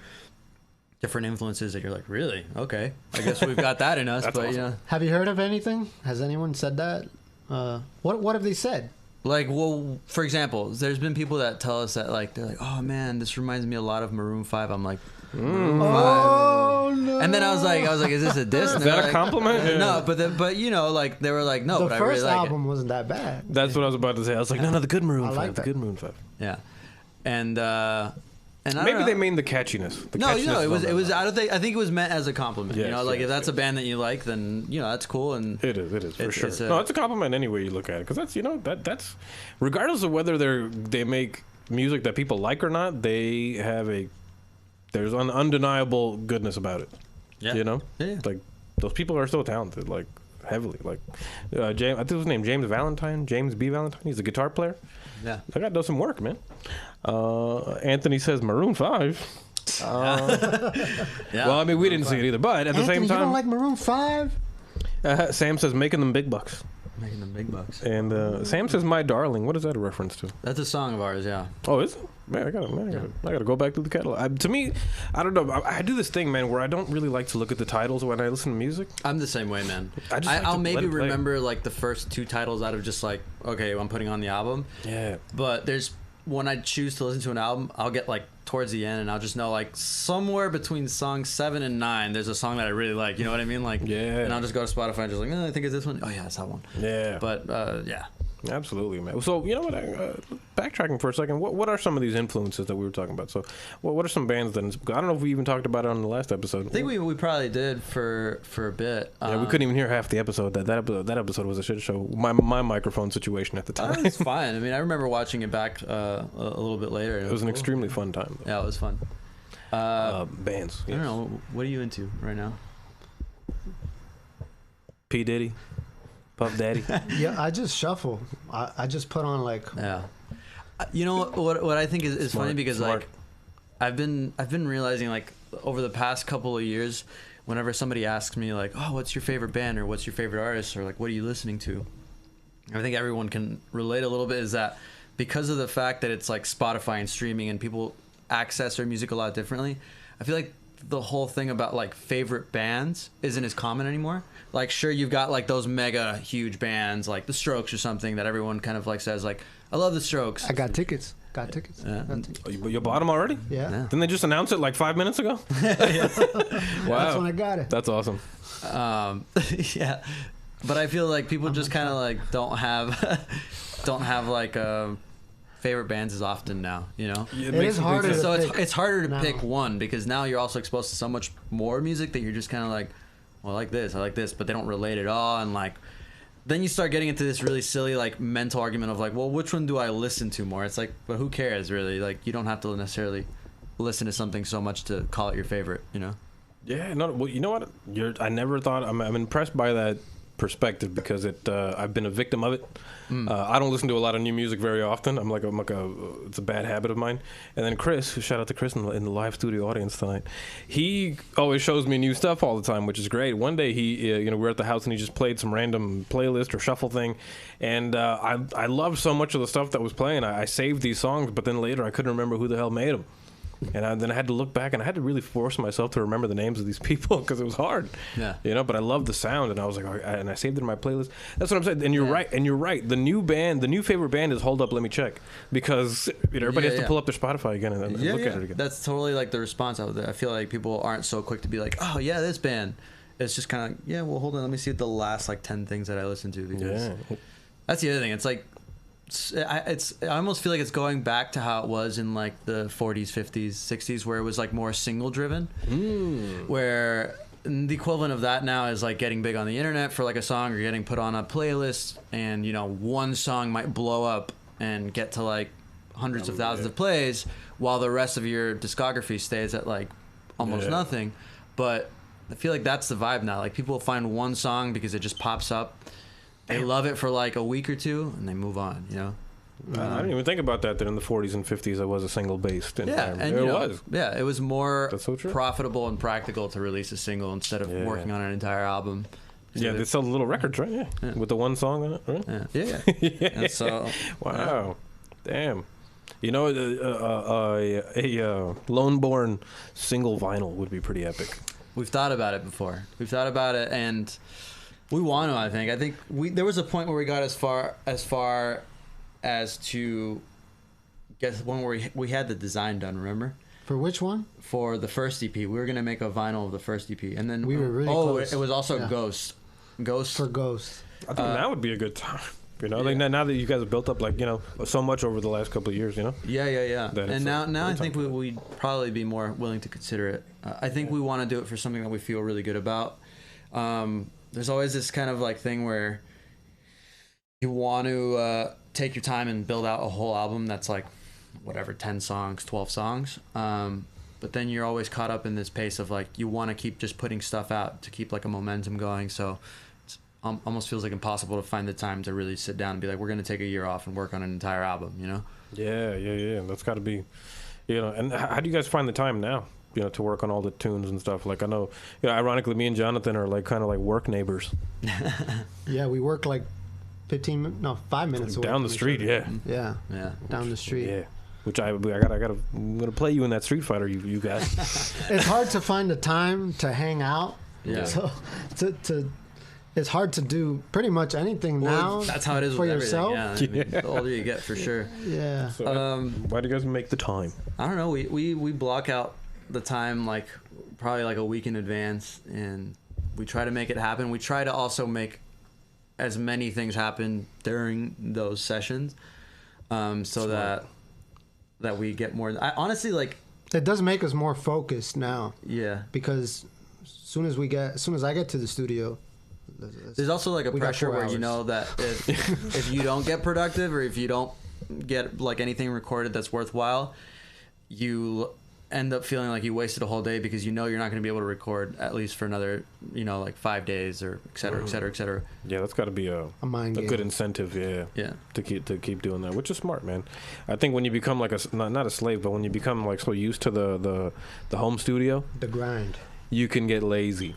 different influences that you're like, really? Okay, I guess we've got that in us. But awesome. Yeah. Have you heard of anything? Has anyone said that? What have they said? Like, well, for example, there's been people that tell us that like they're like, oh man, this reminds me a lot of Maroon 5. I'm like, Maroon 5. Oh no! And then I was like, is this a diss? Is that a compliment? No, but you know, like they were like, no, the but first I really like album wasn't that bad. That's what I was about to say. I was like, no, the good Maroon 5. like The good Maroon 5. Yeah, and maybe they mean the catchiness. No, you know, it was. I think it was meant as a compliment. Yes, you know, like if that's yes. a band that you like, then you know that's cool. And it is for sure. No, it's a compliment any way you look at it, because that's, you know, that's regardless of whether they make music that people like or not, there's an undeniable goodness about it. Yeah. You know, yeah. Like those people are so talented, like heavily. Like James, I think his name James Valentine, James B. Valentine. He's a guitar player. Yeah, I got to do some work, man. Anthony says Maroon 5. Yeah. Well, I mean, we didn't see it either, but at the same time, you don't like Maroon 5? Sam says making them big bucks. Making them big bucks. And Sam says my darling. What is that a reference to? That's a song of ours, yeah. Oh, is it? Man, I gotta go back through the catalog. To me, I don't know. I do this thing, man, where I don't really like to look at the titles when I listen to music. I'm the same way, man. I'll maybe remember like the first two titles out of just like, okay, I'm putting on the album. Yeah. But there's when I choose to listen to an album, I'll get like towards the end and I'll just know like somewhere between songs 7 and 9 there's a song that I really like, you know what I mean? Like, yeah. And I'll just go to Spotify and just like, I think it's this one. Oh yeah, it's that one. Yeah. But yeah. Absolutely, man. So, you know what? Backtracking for a second, what are some of these influences that we were talking about? So, what are some bands that... I don't know if we even talked about it on the last episode. I think we probably did for a bit. Yeah, we couldn't even hear half the episode. That episode was a shit show. My microphone situation at the time. It's fine. I mean, I remember watching it back a little bit later. It was an extremely fun time, though. Yeah, it was fun. Bands. Yes. I don't know. What are you into right now? P. Diddy. Puff Daddy. Yeah, I just shuffle. I just put on like. Yeah. You know what I think is Smart, funny because smart. like I've been realizing like over the past couple of years, whenever somebody asks me like, oh, what's your favorite band or what's your favorite artist or like what are you listening to, I think everyone can relate a little bit, is that because of the fact that it's like Spotify and streaming and people access their music a lot differently, I feel like the whole thing about like favorite bands isn't as common anymore. Like, sure, you've got like those mega huge bands like the Strokes or something that everyone kind of like says like, I love the Strokes. I got tickets. Yeah. Oh, you bought them already? Yeah. Didn't they just announce it like 5 minutes ago? Wow. That's when I got it. That's awesome. Yeah. But I feel like people just kind of like don't have like favorite bands as often now, you know. It is harder. So to it's harder to now. pick one because now you're also exposed to so much more music that you're just kind of like, well, I like this, but they don't relate at all, and like then you start getting into this really silly like mental argument of like, well, which one do I listen to more? It's like, but who cares really? Like, you don't have to necessarily listen to something so much to call it your favorite, you know. Yeah, no. Well, you know what? I never thought. I'm impressed by that perspective because I've been a victim of it. I don't listen to a lot of new music very often. It's a bad habit of mine. And then Chris, shout out to Chris in the live studio audience tonight. He always shows me new stuff all the time, which is great. One day we were at the house and he just played some random playlist or shuffle thing, and I loved so much of the stuff that was playing. I saved these songs, but then later I couldn't remember who the hell made them. And then I had to look back, and I had to really force myself to remember the names of these people because it was hard. Yeah. You know, but I loved the sound, and I was like, and I saved it in my playlist. That's what I'm saying. And you're right. And you're right. The new favorite band is Hold Up, Let Me Check, because everybody has to pull up their Spotify again and look at it again. That's totally like the response out there. I feel like people aren't so quick to be like, oh yeah, this band. It's just kind of like, yeah, well, hold on, let me see the last like 10 things that I listened to, because that's the other thing. It's like, I almost feel like it's going back to how it was in like the 40s, 50s, 60s, where it was like more single driven, where the equivalent of that now is like getting big on the internet for like a song or getting put on a playlist, and you know, one song might blow up and get to like hundreds of thousands of plays while the rest of your discography stays at like almost nothing. But I feel like that's the vibe now. Like, people find one song because it just pops up. They love it for like a week or two, and they move on, you know? I didn't even think about that in the 40s and 50s it was a single-based environment. And it was. Yeah, it was more so profitable and practical to release a single instead of working on an entire album. Yeah, they sell the little records, right? Yeah. With the one song on it, right? Yeah. And so, wow. Damn. You know, a Loneborn single vinyl would be pretty epic. We've thought about it before. And we want to, I think there was a point where we got as far as to guess one where we had the design done, remember? For which one? For the first EP. We were going to make a vinyl of the first EP, and then we were really close. It was also Ghost for Ghost. I think that would be a good time. You know, like now that you guys have built up, like, you know, so much over the last couple of years, you know? Yeah. And now I think we'd probably be more willing to consider it. I think we want to do it for something that we feel really good about. There's always this kind of like thing where you want to take your time and build out a whole album that's like, whatever, 10 songs, 12 songs. But then you're always caught up in this pace of like, you want to keep just putting stuff out to keep like a momentum going. So it almost feels like impossible to find the time to really sit down and be like, we're going to take a year off and work on an entire album, you know? Yeah. That's got to be, you know, and how do you guys find the time now? You know, to work on all the tunes and stuff. Like, I know, you know, ironically, me and Jonathan are like kind of like work neighbors. Yeah, we work like 5 minutes away down the street. Yeah, down the street. Yeah, which I'm gonna play you in that Street Fighter, you guys. It's hard to find the time to hang out. Yeah. So to it's hard to do pretty much anything now. That's how it is for with yourself. everything. Yeah, I mean, the older you get, for sure. Yeah. So, why do you guys make the time? I don't know. We block out the time like probably like a week in advance, and we try to make it happen. We try to also make as many things happen during those sessions, so that we get more. I honestly like. It does make us more focused now. Yeah. Because as soon as I get to the studio, there's also like a pressure where hours. you know that if you don't get productive or if you don't get like anything recorded that's worthwhile, you end up feeling like you wasted a whole day because you know you're not going to be able to record at least for another, like 5 days or et cetera, et cetera, et cetera. Yeah, that's got to be a good incentive. Yeah. To keep doing that, which is smart, man. I think when you become like not a slave, but when you become like so used to the home studio, the grind, you can get lazy.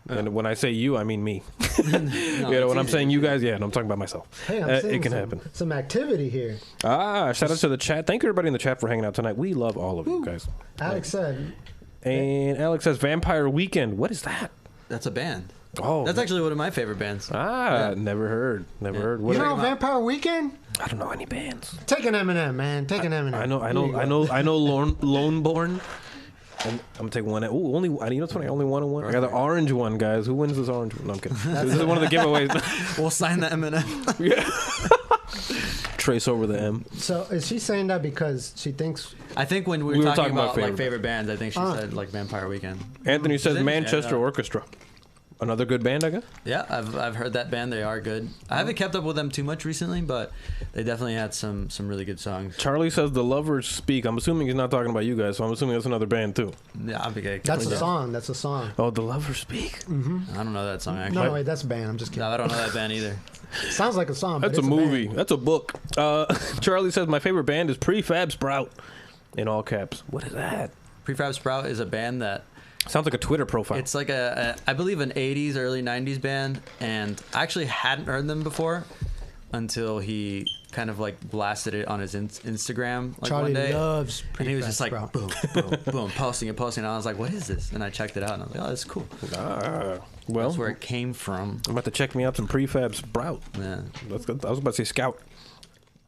And when I say you, I mean me. No, when I'm saying you guys, I'm talking about myself. Hey, I'm seeing it can happen. Some activity here. Shout out to the chat. Thank you everybody in the chat for hanging out tonight. We love all of you guys. Alex said. And Alex says Vampire Weekend. What is that? That's a band. Oh, that's actually one of my favorite bands. Never heard. What you know Vampire Weekend? I don't know any bands. Take an Eminem, man. Take an Eminem. I know Loneborn. I'm gonna take one. Ooh, only. You know what's funny? Only one. I got the orange one, guys. Who wins this orange one? No, I'm kidding. This is one of the giveaways. We'll sign the M&M. Yeah. Trace over the M. So is she saying that because she thinks? I think when we were talking about like favorite bands, I think she said like Vampire Weekend. Anthony says Manchester Orchestra. Another good band, I guess. Yeah, I've heard that band. They are good. I haven't kept up with them too much recently, but they definitely had some really good songs. Charlie says The Lovers Speak. I'm assuming he's not talking about you guys, so I'm assuming that's another band too. Yeah, I'll be good. That's a song. That's a song. Oh, The Lovers Speak. Mm-hmm. I don't know that song actually. No, wait, that's a band. I'm just kidding. No, I don't know that band either. Sounds like a song. That's but a movie. band. That's a book. Charlie says my favorite band is Prefab Sprout, in all caps. What is that? Prefab Sprout is a band that sounds like a Twitter profile. It's like I believe an 80s, early 90s band, and I actually hadn't heard them before until he kind of like blasted it on his Instagram like Charlie one day. Loves and he was just like Sprout. boom, boom, boom, posting it. And I was like, what is this? And I checked it out and I was like, oh, that's cool. Well, that's where it came from. I'm about to check me out some Prefab Sprout. Yeah. That's good. I was about to say Scout.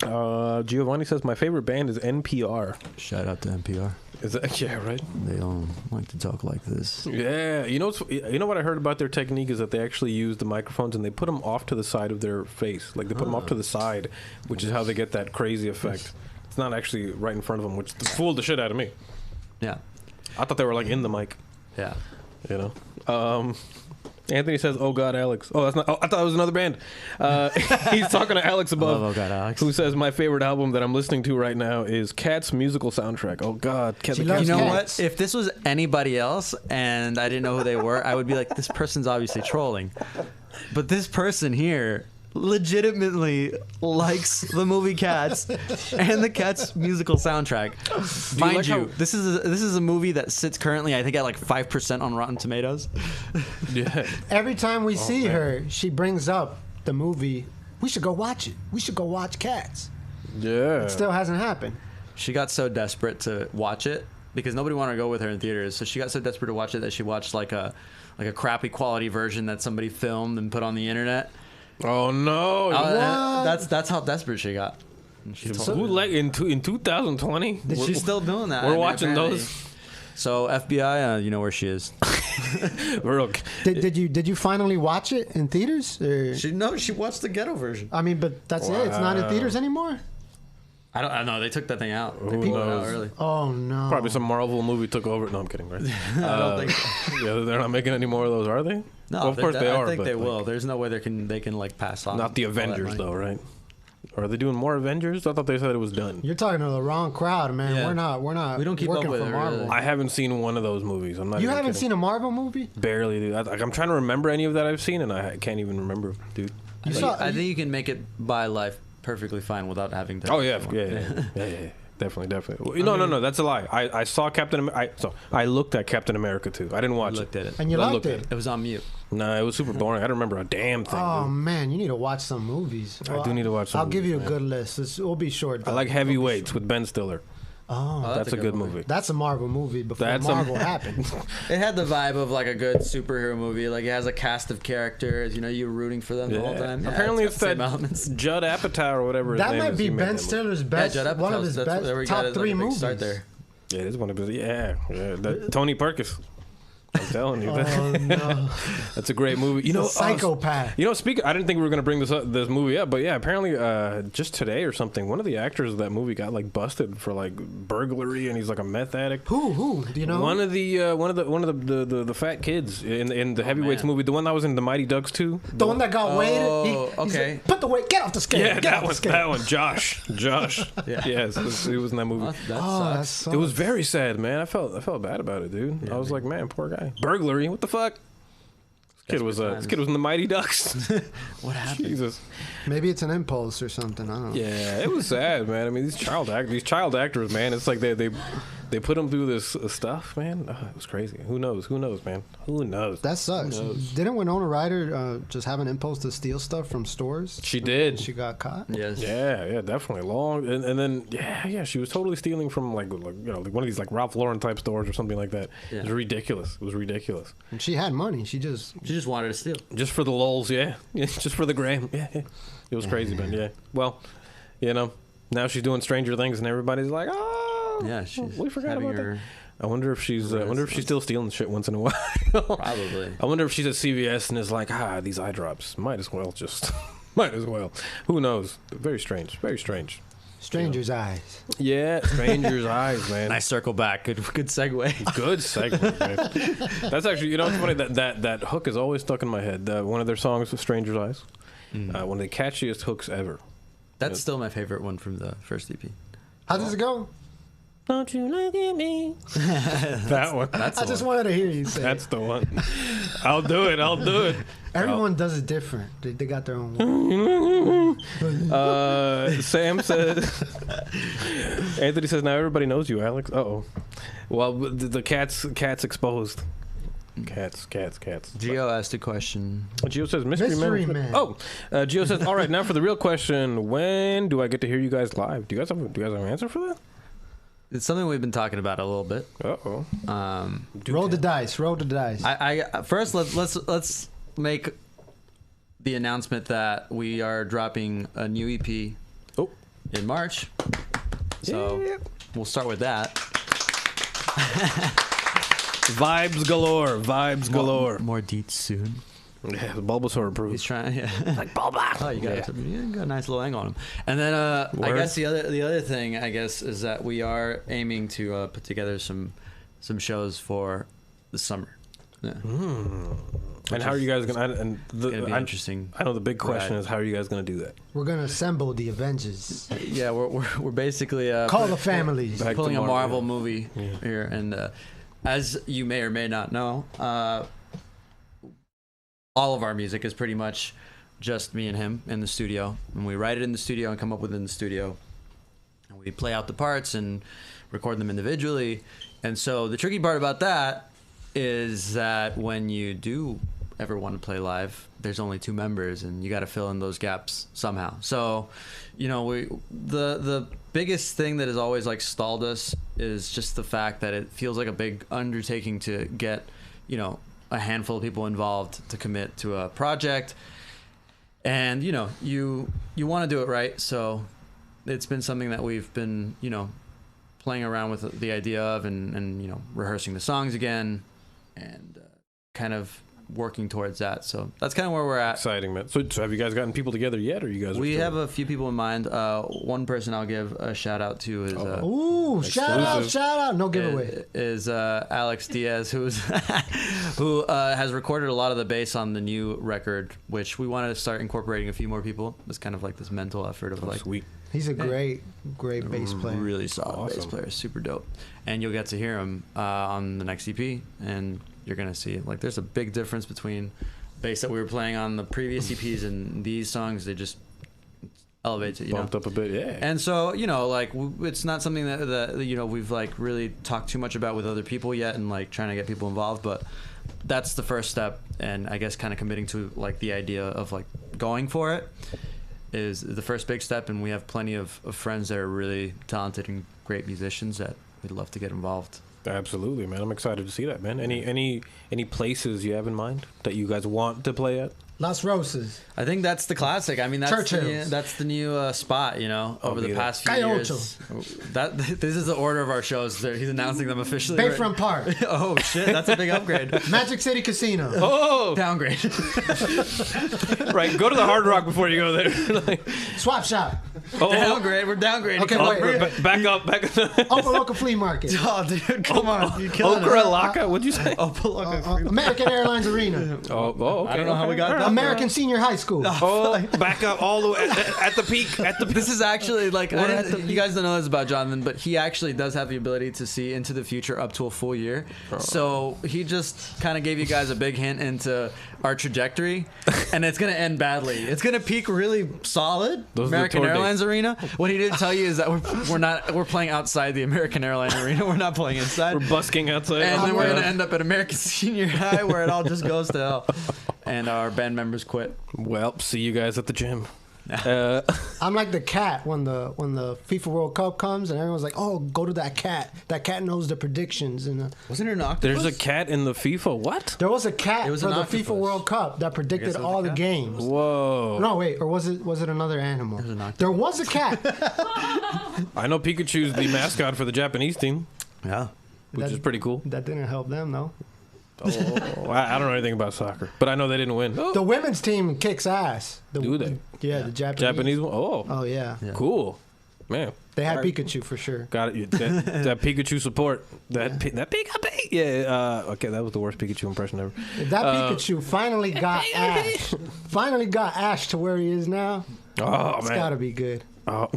Giovanni says my favorite band is NPR. Shout out to NPR. Is that, yeah, right? They don't like to talk like this. Yeah, you know what I heard about their technique is that they actually use the microphones and they put them off to the side of their face, like they put them off to the side, which is how they get that crazy effect. It's not actually right in front of them, which fooled the shit out of me. Yeah, I thought they were like in the mic. Yeah, you know. Anthony says, "Oh God, Alex." Oh, that's not. Oh, I thought it was another band. He's talking to Alex above. Oh God, Alex. Who says my favorite album that I'm listening to right now is Cat's musical soundtrack. Oh God, You know what? If this was anybody else and I didn't know who they were, I would be like, this person's obviously trolling. But this person here legitimately likes the movie Cats and the Cats musical soundtrack. Mind you, this is a movie that sits currently, I think, at like 5% on Rotten Tomatoes. Yeah. Every time we see her, she brings up the movie. We should go watch it. We should go watch Cats. Yeah. It still hasn't happened. She got so desperate to watch it because nobody wanted to go with her in theaters. So she got so desperate to watch it that she watched like a crappy quality version that somebody filmed and put on the internet. Oh no! That's how desperate she got. In 2020? She's still doing that. We're watching those. So FBI, you know where she is. Did you finally watch it in theaters? Or? She watched the ghetto version. I mean, but that's it. It's not in theaters anymore. I know they took that thing out. They pulled it out early. Oh no! Probably some Marvel movie took over. No, I'm kidding. Right? I don't think so. Yeah, they're not making any more of those, are they? No, well, of course they are. I think they like, will. There's no way they can like pass on. Not the Avengers though, right? Or are they doing more Avengers? I thought they said it was done. You're talking to the wrong crowd, man. Yeah. We're not. We don't keep working up with for it, Marvel. really. I haven't seen one of those movies. I'm not. You haven't kidding. seen a Marvel movie? Barely, dude. I'm trying to remember any of that I've seen, and I can't even remember, dude. I think you can make it by life perfectly fine without having to. Oh yeah. Definitely. No, that's a lie. I saw Captain. I looked at Captain America too. I didn't watch it. Looked at it. And you liked it? It was on mute. No, it was super boring. I don't remember a damn thing. Oh dude. man, you need to watch some movies. I do need to watch some I'll give you a movies, good list. It will be short. I like Heavyweights with Ben Stiller. Oh, That's a good movie. that's a Marvel movie before That's Marvel happened. It had the vibe of like a good superhero movie. Like it has a cast of characters. You know, you're rooting for them the whole time. Yeah, Apparently, it's got the that same elements. Judd Apatow or whatever his That name might is. be He made Ben that movie. Stiller's best, Judd one of Apatow's- his that's best where we top got three a big movies. start there. Yeah, it is one of his. Yeah. Tony Perkins. I'm telling you, Oh no, that's a great movie. You know, psychopath. You know, speaking, I didn't think we were going to bring this movie up, but yeah, apparently, just today or something, one of the actors of that movie got like busted for like burglary, and he's like a meth addict. Who? Do you know? One of the fat kids in the Heavyweights man. movie, the one that was in the Mighty Ducks 2. The one that got weighted. Oh, He okay. said, put the weight. Get off the scale. Yeah, get that off the one. scale. That one. Josh. Yeah. Yes, he was in that movie. That Oh, sucks. that's so. It was very sad, man. I felt bad about it, dude. I was like, man, poor guy. Burglary. What the fuck? This kid was in the Mighty Ducks. What happened? Jesus. Maybe it's an impulse or something. I don't know. Yeah, it was sad, man. I mean, these child actors, man. It's like they put them through this stuff, man. Oh, it was crazy. Who knows, man? Who knows? That sucks. Didn't Winona Ryder just have an impulse to steal stuff from stores? She did. She got caught. Yes. Yeah, definitely. And then she was totally stealing from like one of these like Ralph Lauren type stores or something like that. Yeah. It was ridiculous. And she had money. She just wanted to steal. Just for the lulz, yeah, just for the gram, yeah. It was crazy, man. Yeah. Well, you know, now she's doing Stranger Things, and everybody's like, oh, Yeah, she's we forgot having about that. her. I wonder if she's still stealing shit once in a while. Probably. I wonder if she's at CVS and is like, these eye drops. Might as well. Who knows? Very strange. Very strange. stranger's eyes. Yeah, stranger's eyes, man. Nice circle back. Good segue. Good segment, man. That's actually, you know, it's funny that hook is always stuck in my head. One of their songs, "Stranger's Eyes," one of the catchiest hooks ever. That's still my favorite one from the first EP. How does it go? Don't you look at me? That one. I just wanted to hear you say That's it. the one. I'll do it. Everyone does it different. They got their own way. Sam says. Anthony says, now everybody knows you, Alex. Uh-oh. Well, the cat's exposed. Cats. Gio asked a question. Gio says, Mystery Man. Man. Oh, Gio says, all right, now for the real question. When do I get to hear you guys live? Do you guys have an answer for that? It's something we've been talking about a little bit. Uh-oh. Roll the dice. I first let's make the announcement that we are dropping a new EP in March. So we'll start with that. Vibes galore. More deets soon. Yeah, the Bulbasaur approved. He's trying, yeah. Like Bulba. Oh, you got a nice little angle on him. And then I guess the other thing is that we are aiming to put together some shows for the summer. Yeah. And how are you guys gonna? And It'll be interesting. I know the big question is how are you guys gonna do that? We're gonna assemble the Avengers. Yeah, we're basically Call the families. Back to pulling a Marvel, Marvel movie here, and as you may or may not know, all of our music is pretty much just me and him in the studio, and we write it in the studio and come up with it in the studio, and we play out the parts and record them individually. And so the tricky part about that is that when you do ever want to play live, there's only 2 members, and you got to fill in those gaps somehow. So, you know, the biggest thing that has always like stalled us is just the fact that it feels like a big undertaking to get, you know, a handful of people involved to commit to a project, and you know, you want to do it right. So it's been something that we've been, you know, playing around with the idea of, and you know, rehearsing the songs again, and kind of working towards that. So that's kind of where we're at. Exciting, man. So have you guys gotten people together yet, or you guys? We have a few people in mind. One person I'll give a shout out to is Ooh, shout out. No giveaway. Is Alex Diaz, who has recorded a lot of the bass on the new record, which we wanted to start incorporating a few more people. It's kind of like this mental effort of like, sweet. He's a great bass player. really solid bass player, super dope. And you'll get to hear him on the next EP, and you're gonna see like there's a big difference between bass that we were playing on the previous EPs and these songs. They just elevates it, you Bumped know? up a bit, yeah. And so, you know, like it's not something that you know, we've like really talked too much about with other people yet, and like trying to get people involved, but that's the first step, and I guess kind of committing to like the idea of like going for it. is the first big step, and we have plenty of friends that are really talented and great musicians that we'd love to get involved. Absolutely, man. I'm excited to see that, man. Any places you have in mind that you guys want to play at? Las Rosas. I think that's the classic. I mean, that's Churchill's. that's the new spot, you know, over the past few Calle years. This is the order of our shows. He's announcing them officially. Bayfront Park. Oh shit, that's a big upgrade. Magic City Casino. Oh, Downgrade. right. Go to the Hard Rock before you go there. Like, Swap Shop. Downgrade. We're downgrading. Okay, Come on, wait. back up. Opaloka Flea Market. Oh, dude, come on. You killing Okra it. Laka. What'd you say? American Airlines Arena. Okay. I don't know how we got that. American Senior High School. Oh, back up all the way at the peak. This is actually like you guys don't know this about Jonathan, but he actually does have the ability to see into the future up to a full year. So he just kind of gave you guys a big hint into our trajectory, and it's gonna end badly. It's gonna peak really solid. Those are the American tour Airlines dates. Arena. What he didn't tell you is that we're playing outside the American Airlines Arena. We're not playing inside. We're busking outside. And then we're gonna end up at American Senior High, where it all just goes to hell, and our band members quit. Well, see you guys at the gym. I'm like the cat when the FIFA World Cup comes and everyone's like, "Oh, go to that cat. That cat knows the predictions." And Wasn't there an octopus? There's a cat in the FIFA. What? there was a cat It was for an the octopus. FIFA World Cup that predicted it was all a the cat? games. Whoa. No, wait, or was it another animal? an octopus. There was a cat. I know Pikachu's the mascot for the Japanese team, Yeah. which is pretty cool. That didn't help them though. Oh, I don't know anything about soccer, but I know they didn't win. The women's team kicks ass. Do they? Yeah, the Japanese. Japanese one? Oh, Oh yeah. cool. Man. They had All right. Pikachu for sure. Got it. That Pikachu support. That Pikachu. Yeah. Okay, that was the worst Pikachu impression ever. If that Pikachu finally got Ash to where he is now, Oh, it's man. gotta be good. Oh.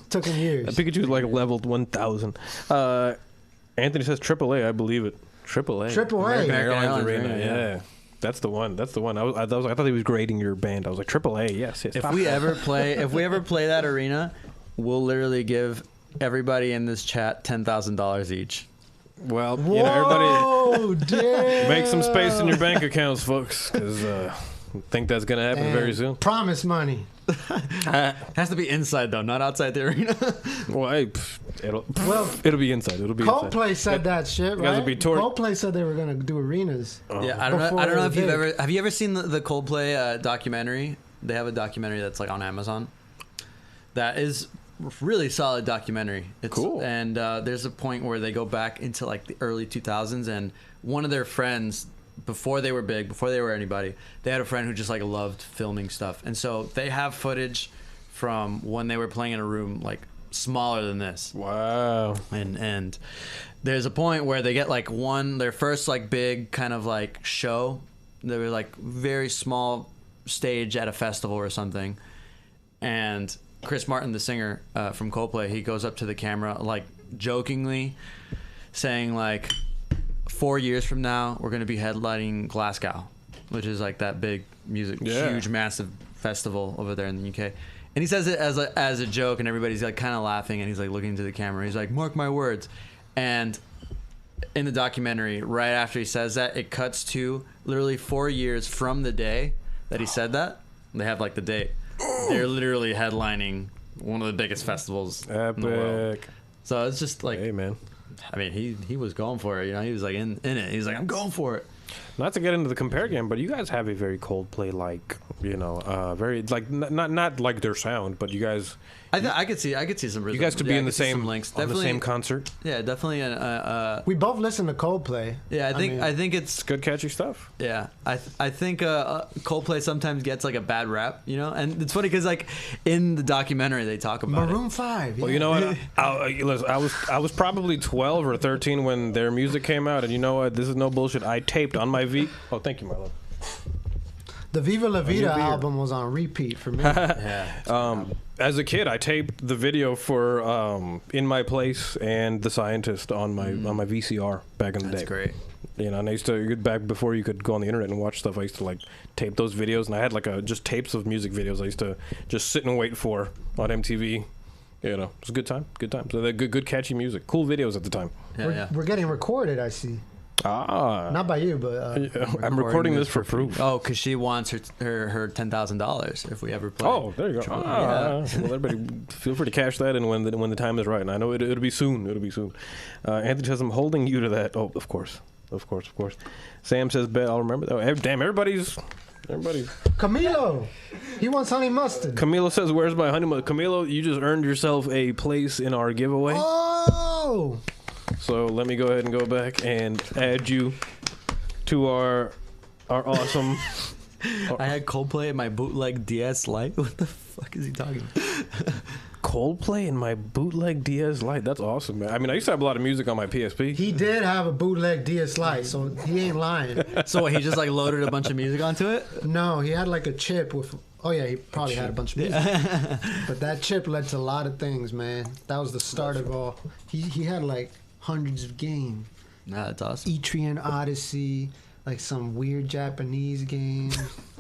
Took him years. Pikachu's like leveled 1,000. Anthony says AAA. I believe it. AAA. Triple A. American Airlines Airlines Arena. Arena, Yeah. yeah. That's the one. I thought he was grading your band. I was like AAA. Yes. If we ever play that arena, we'll literally give everybody in this chat $10,000 each. Well, you know, everybody Whoa, damn. make some space in your bank accounts, folks, because I think that's gonna happen very soon. Promise money. Has to be inside though, not outside the arena. Well, it'll be inside. It'll be inside. Coldplay said that shit, guys will right? be touring. Coldplay said they were gonna do arenas. Yeah, I don't know. Before I don't know if they you've did. have you ever seen the Coldplay documentary? They have a documentary that's like on Amazon. That is really solid documentary. It's Cool. And there's a point where they go back into like the early 2000s, and one of their friends, before they were big, before they were anybody, they had a friend who just like loved filming stuff, and so they have footage from when they were playing in a room like smaller than this. Wow. And there's a point where they get like their first like big kind of like show. They were like very small stage at a festival or something, and Chris Martin, the singer from Coldplay, he goes up to the camera like jokingly saying like 4 years from now we're going to be headlining Glasgow, which is like that big music, huge massive festival over there in the UK. And he says it as a joke, and everybody's like kind of laughing, and he's like looking into the camera. He's like, "Mark my words." And in the documentary, right after he says that, it cuts to literally 4 years from the day that he said that. They have like the date. They're literally headlining one of the biggest festivals in the world. Epic. So it's just like, Hey, man. I mean, he was going for it. You know, he was like in it. He's like, I'm going for it. Not to get into the compare game, but you guys have a very Coldplay like, you know, very like not like their sound, but you guys I could see some. you guys could be in the same links. on the same concert. Yeah, definitely. We both listen to Coldplay. Yeah, I think it's It's good catchy stuff. yeah. I think Coldplay sometimes gets like a bad rap, you know, and it's funny because like in the documentary they talk about Maroon 5. Well, yeah. you know what? Listen, I was probably 12 or 13 when their music came out, and you know what? This is no bullshit. I taped on my Oh, thank you, my love. The Viva La Vida beer. album was on repeat for me. yeah. As a kid, I taped the video for "In My Place" and "The Scientist" on my VCR back in the day. That's great. You know, and I used to back before you could go on the internet and watch stuff. I used to like tape those videos, and I had like just tapes of music videos. I used to just sit and wait for on MTV. You know, it was a good time. Good time. So they're good catchy music, cool videos at the time. Yeah, yeah. We're getting recorded, I see. Not by you, but I'm recording this for proof. Oh, because she wants her $10,000 if we ever play. Oh, there you go. Well, everybody, feel free to cash that in when the time is right. And I know it'll be soon. It'll be soon. Anthony says I'm holding you to that. Oh, of course. Sam says, "Bet I'll remember that." Oh, damn, everybody's. Camilo, he wants honey mustard. Camilo says, "Where's my honey mustard?" Camilo, you just earned yourself a place in our giveaway. Oh. So let me go ahead and go back and add you to our awesome. I had Coldplay in my bootleg DS Lite. What the fuck is he talking about? Coldplay in my bootleg DS Lite. That's awesome, man. I mean, I used to have a lot of music on my PSP. He did have a bootleg DS Lite, so he ain't lying. So what, he just like loaded a bunch of music onto it? No, he had like a chip with. Oh yeah, he probably had a bunch of music. But that chip led to a lot of things, man. That was the start of all. He had like hundreds of games. Nah, that's awesome. Etrian Odyssey, like some weird Japanese game.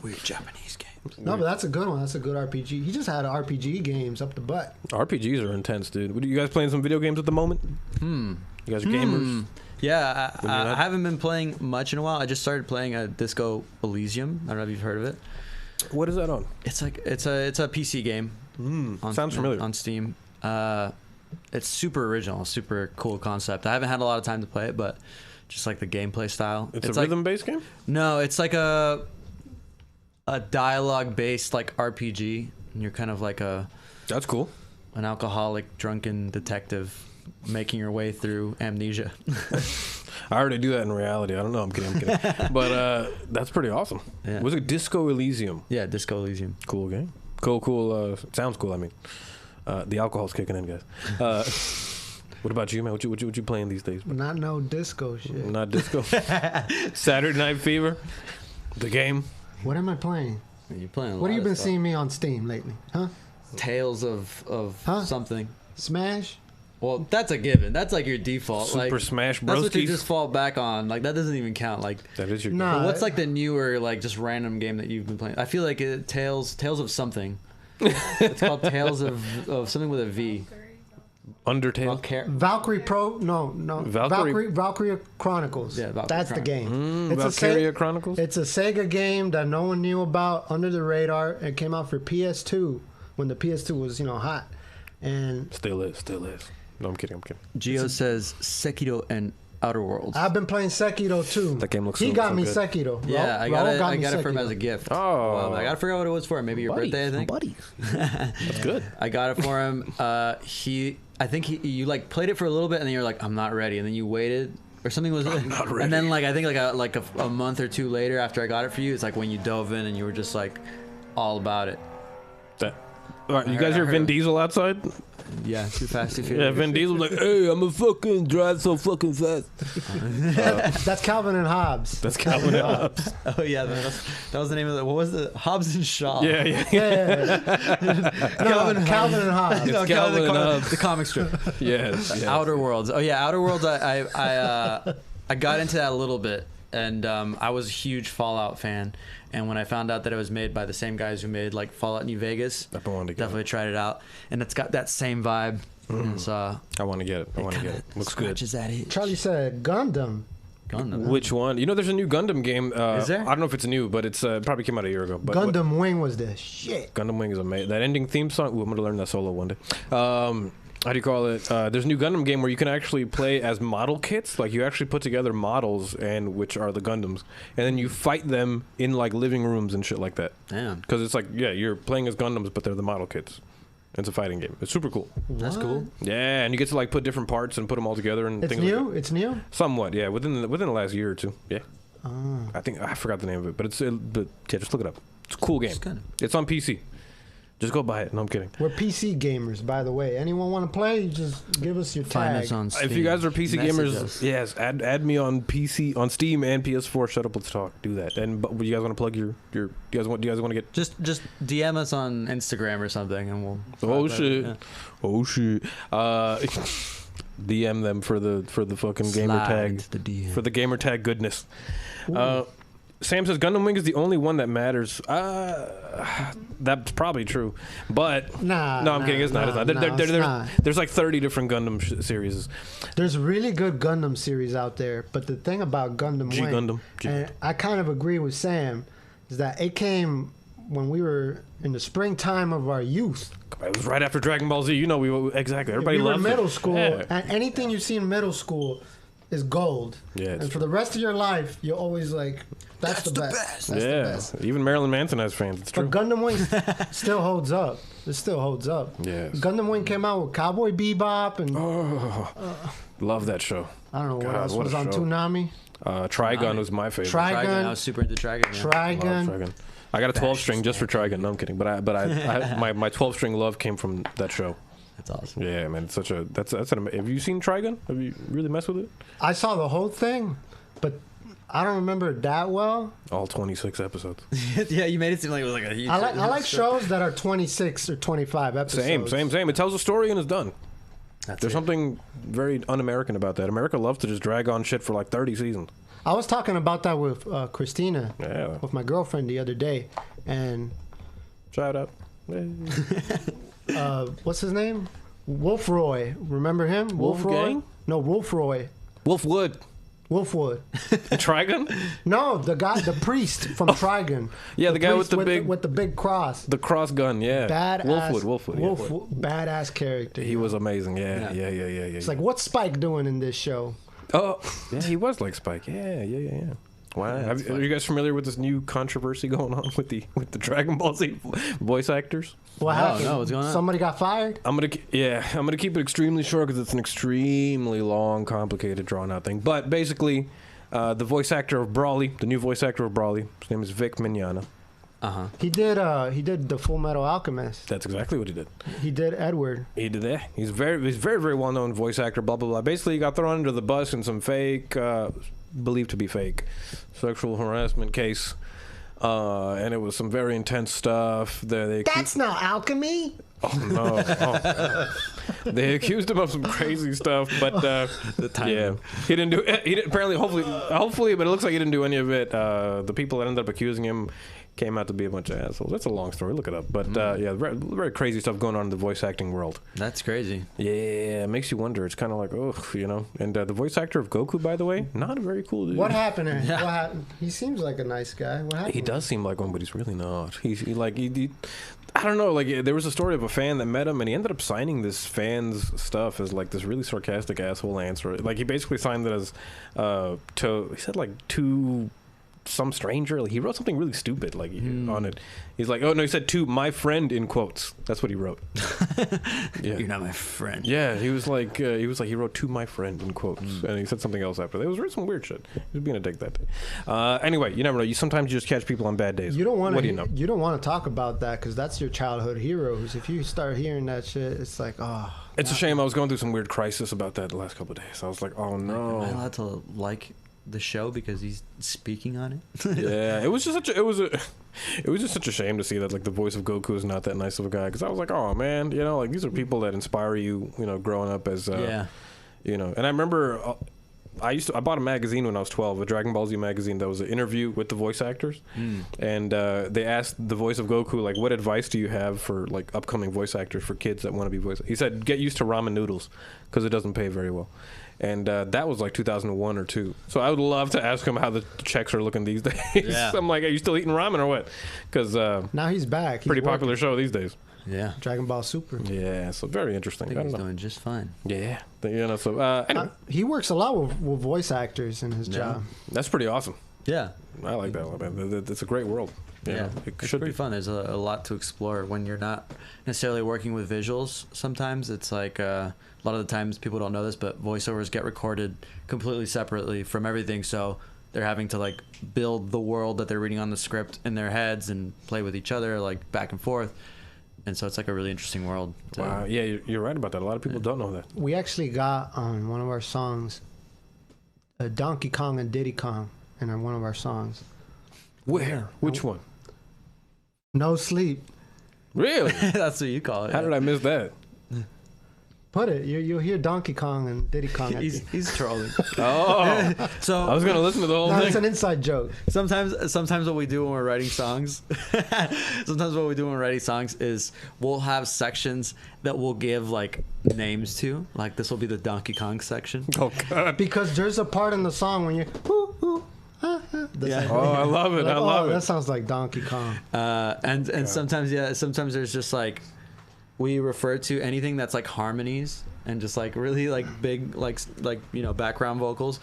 Weird Japanese game. No, but that's a good one. That's a good RPG. He just had RPG games up the butt. RPGs are intense, dude. Are you guys playing some video games at the moment? You guys are gamers? Yeah, I haven't been playing much in a while. I just started playing a Disco Elysium. I don't know if you've heard of it. What is that on? It's like it's a PC game. Sounds familiar. On Steam. It's super original, super cool concept. I haven't had a lot of time to play it, but just like the gameplay style. It's a like, rhythm-based game? No, it's like a dialogue-based like RPG, and you're kind of like That's cool. an alcoholic, drunken detective making your way through amnesia. I already do that in reality. I don't know. I'm kidding. But that's pretty awesome. Yeah. Was it Disco Elysium? Yeah, Disco Elysium. Cool game. Cool. Sounds cool. I mean, the alcohol's kicking in, guys. What about you, man? What you playing these days? Not no disco shit. Not disco. Saturday Night Fever, the game. What am I playing? You're playing. What have you been seeing me on Steam lately? Huh? Tales of something. Smash? Well, that's a given. That's like your default. Super like, Smash Bros. That's what you just fall back on. Like that doesn't even count. Like that is your. Nah. But what's like the newer, like just random game that you've been playing? I feel like Tales of something. It's called Tales of something with a V. Undertale. Valkyrie Pro? No. Valkyrie Chronicles. Yeah, Valkyrie that's the game. It's Valkyria Chronicles. It's a Sega game that no one knew about, under the radar. It came out for PS2 when the PS2 was hot, and Still is. No, I'm kidding. Gio says Sekiro and Outer Worlds. I've been playing Sekiro too. That game looks He so got me good. Sekiro. Yeah, I got it for him as a gift. Oh. Well, I gotta figure out what it was for. Maybe your birthday, I think. Buddy. That's good. I got it for him. I think you like played it for a little bit, and then you're like, I'm not ready, and then you waited. Or something was, not ready. And then I think a month or two later after I got it for you, it's like when you dove in and you were just like all about it. All right, you guys hear Vin Diesel outside? Yeah, too fast. Yeah, Vin Diesel's like, hey, I'm a fucking drive so fucking fast. That's Calvin and Hobbes. That's Calvin and Hobbes. Oh yeah, that was the name of it. What was it? Hobbs and Shaw. Yeah. Calvin and Hobbes. It's Calvin and Hobbes. The comic strip. Yes. Outer Worlds. Oh yeah, Outer Worlds. I got into that a little bit, and I was a huge Fallout fan. And when I found out that it was made by the same guys who made like Fallout New Vegas, definitely tried it out, and it's got that same vibe. I want to get it. Looks good. That itch. Charlie said Gundam. Which one? There's a new Gundam game. Is there? I don't know if it's new, but it's probably came out a year ago. But Gundam Wing was the shit. Gundam Wing is amazing. That ending theme song. Ooh, I'm gonna learn that solo one day. How do you call it? There's a new Gundam game where you can actually play as model kits. Like you actually put together models, and which are the Gundams, and then you fight them in like living rooms and shit like that. Damn. Because it's like, yeah, you're playing as Gundams, but they're the model kits. It's a fighting game. It's super cool. That's cool. Yeah, and you get to like put different parts and put them all together and It's things new. like that. It's new. Somewhat, yeah. Within the last year or two, yeah. I think I forgot the name of it, but but yeah, just look it up. It's a cool game. It's on PC. Just go buy it. No, I'm kidding. We're PC gamers, by the way. Anyone want to play? Just give us your Find tag. us on Steam. If you guys are PC Message gamers, us. yes, add me on PC, on Steam and PS4. Shut up, let's talk. Do that. And but you guys want to plug your? Do you guys want to get? Just DM us on Instagram or something, and we'll. Oh shit! Yeah. Oh shit! DM them for the fucking gamer Slide tag into the DM. for the gamer tag goodness. Sam says Gundam Wing is the only one that matters. That's probably true, but no, I'm kidding. It's not. There's like 30 different Gundam series. There's really good Gundam series out there, but the thing about Gundam Wing, Gundam, and I kind of agree with Sam, is that it came when we were in the springtime of our youth. It was right after Dragon Ball Z. You know, exactly. Everybody we were loved middle it. school, Yeah. and anything you see in middle school is gold. Yeah, and for the rest of your life, you're always like, that's the best. That's the best. Even Marilyn Manson has fans. It's true. But Gundam Wing still holds up. It still holds up. Yes. Gundam Wing came out with Cowboy Bebop and Love that show. I don't know what else what was a on show. Toonami. Trigun was my favorite. Trigun. I was super into Trigun. Yeah. Trigun. Trigun. I got a 12 string just for Trigun. No, I'm kidding. But my 12 string love came from that show. That's awesome. Yeah, man. It's such a have you seen Trigun? Have you really messed with it? I saw the whole thing, but I don't remember it that well. All 26 episodes. Yeah, you made it seem like it was like a huge. I like shows that are 26 or 25 episodes. Same. It tells a story and it's done. There's There's something very un-American about that. America loves to just drag on shit for like 30 seasons. I was talking about that with Christina, Yeah. with my girlfriend the other day, and Shout out. what's his name? Wolfroy. Remember him? Wolfgang? Wolfroy? No, Wolfroy. Wolfwood. Wolfwood. Trigun? No, the guy, the priest from Trigun. Yeah, the guy with priest the big cross. The cross gun, yeah. Badass. Wolfwood. Badass character. He was amazing. Yeah. It's like, what's Spike doing in this show? Oh, yeah, he was like Spike. Yeah. Wow. Are you guys familiar with this new controversy going on with the Dragon Ball Z voice actors? What happened? No, what's going on? Somebody got fired? I'm gonna keep it extremely short because it's an extremely long, complicated, drawn out thing. But basically, the voice actor of Brawly, the new voice actor of Brawly, his name is Vic Mignogna. He did the Full Metal Alchemist. That's exactly what he did. He did Edward. He did that. He's very well known voice actor. Blah blah blah. Basically, he got thrown under the bus in some fake, believed to be fake, sexual harassment case, and it was some very intense stuff. That's not alchemy. Oh no! They accused him of some crazy stuff, but yeah, he didn't do. He didn't, apparently, hopefully, but it looks like he didn't do any of it. The people that ended up accusing him came out to be a bunch of assholes. That's a long story. Look it up. But yeah, very crazy stuff going on in the voice acting world. That's crazy. Yeah, it makes you wonder. It's kind of like, And the voice actor of Goku, by the way, not a very cool dude. What happened to him? What happened? He seems like a nice guy. What happened? He does seem like one, but he's really not. I don't know. Like, there was a story of a fan that met him, and he ended up signing this fan's stuff as like this really sarcastic asshole answer. Like, he basically signed it as he said like to some stranger. Like, he wrote something really stupid like on it. He's like, oh no, he said to my friend in quotes. That's what he wrote. Yeah. You're not my friend. Yeah, he wrote to my friend in quotes, and he said something else after that. It was some weird shit. He was being a dick that day. Anyway, you never know. Sometimes you just catch people on bad days. You don't want to. What do you know? You don't want to talk about that because that's your childhood heroes. If you start hearing that shit, it's like, oh. It's a shame. I was going through some weird crisis about that the last couple of days. I was like, oh no. Am I allowed to like the show because he's speaking on it? Yeah, it was just such a shame to see that like the voice of Goku is not that nice of a guy, because I was like, oh man, like these are people that inspire you, growing up as and I remember I bought a magazine when I was 12, a Dragon Ball Z magazine that was an interview with the voice actors, and they asked the voice of Goku like, what advice do you have for like upcoming voice actors for kids that want to be voice? He said, get used to ramen noodles because it doesn't pay very well. And that was like 2001 or 2. So I would love to ask him how the checks are looking these days. Yeah. I'm like, are you still eating ramen or what? Because now he's back. Pretty popular show these days. Yeah. Dragon Ball Super. Yeah, so very interesting. I think he's doing just fine. Yeah. So anyway. He works a lot with voice actors in his job. That's pretty awesome. Yeah. I like that one. It's a great world. Yeah, it's pretty fun. There's a lot to explore when you're not necessarily working with visuals. Sometimes it's like a lot of the times people don't know this, but voiceovers get recorded completely separately from everything. So they're having to like build the world that they're reading on the script in their heads and play with each other like back and forth. And so it's like a really interesting world. Wow. Yeah, you're right about that. A lot of people don't know that. We actually got on one of our songs Donkey Kong and Diddy Kong in one of our songs. Where? Which one? No Sleep. Really? That's what you call it. How did I miss that? Put it. You'll hear Donkey Kong and Diddy Kong. He's trolling. Oh, So I was gonna listen to the whole No, thing. it's an inside joke. sometimes what we do when we're writing songs, is we'll have sections that we'll give like names to. Like this will be the Donkey Kong section. Oh God. Because there's a part in the song when you're. Yeah. Oh, I love it. I love That it. sounds like Donkey Kong. And sometimes there's just like we refer to anything that's like harmonies and just like really like big like background vocals.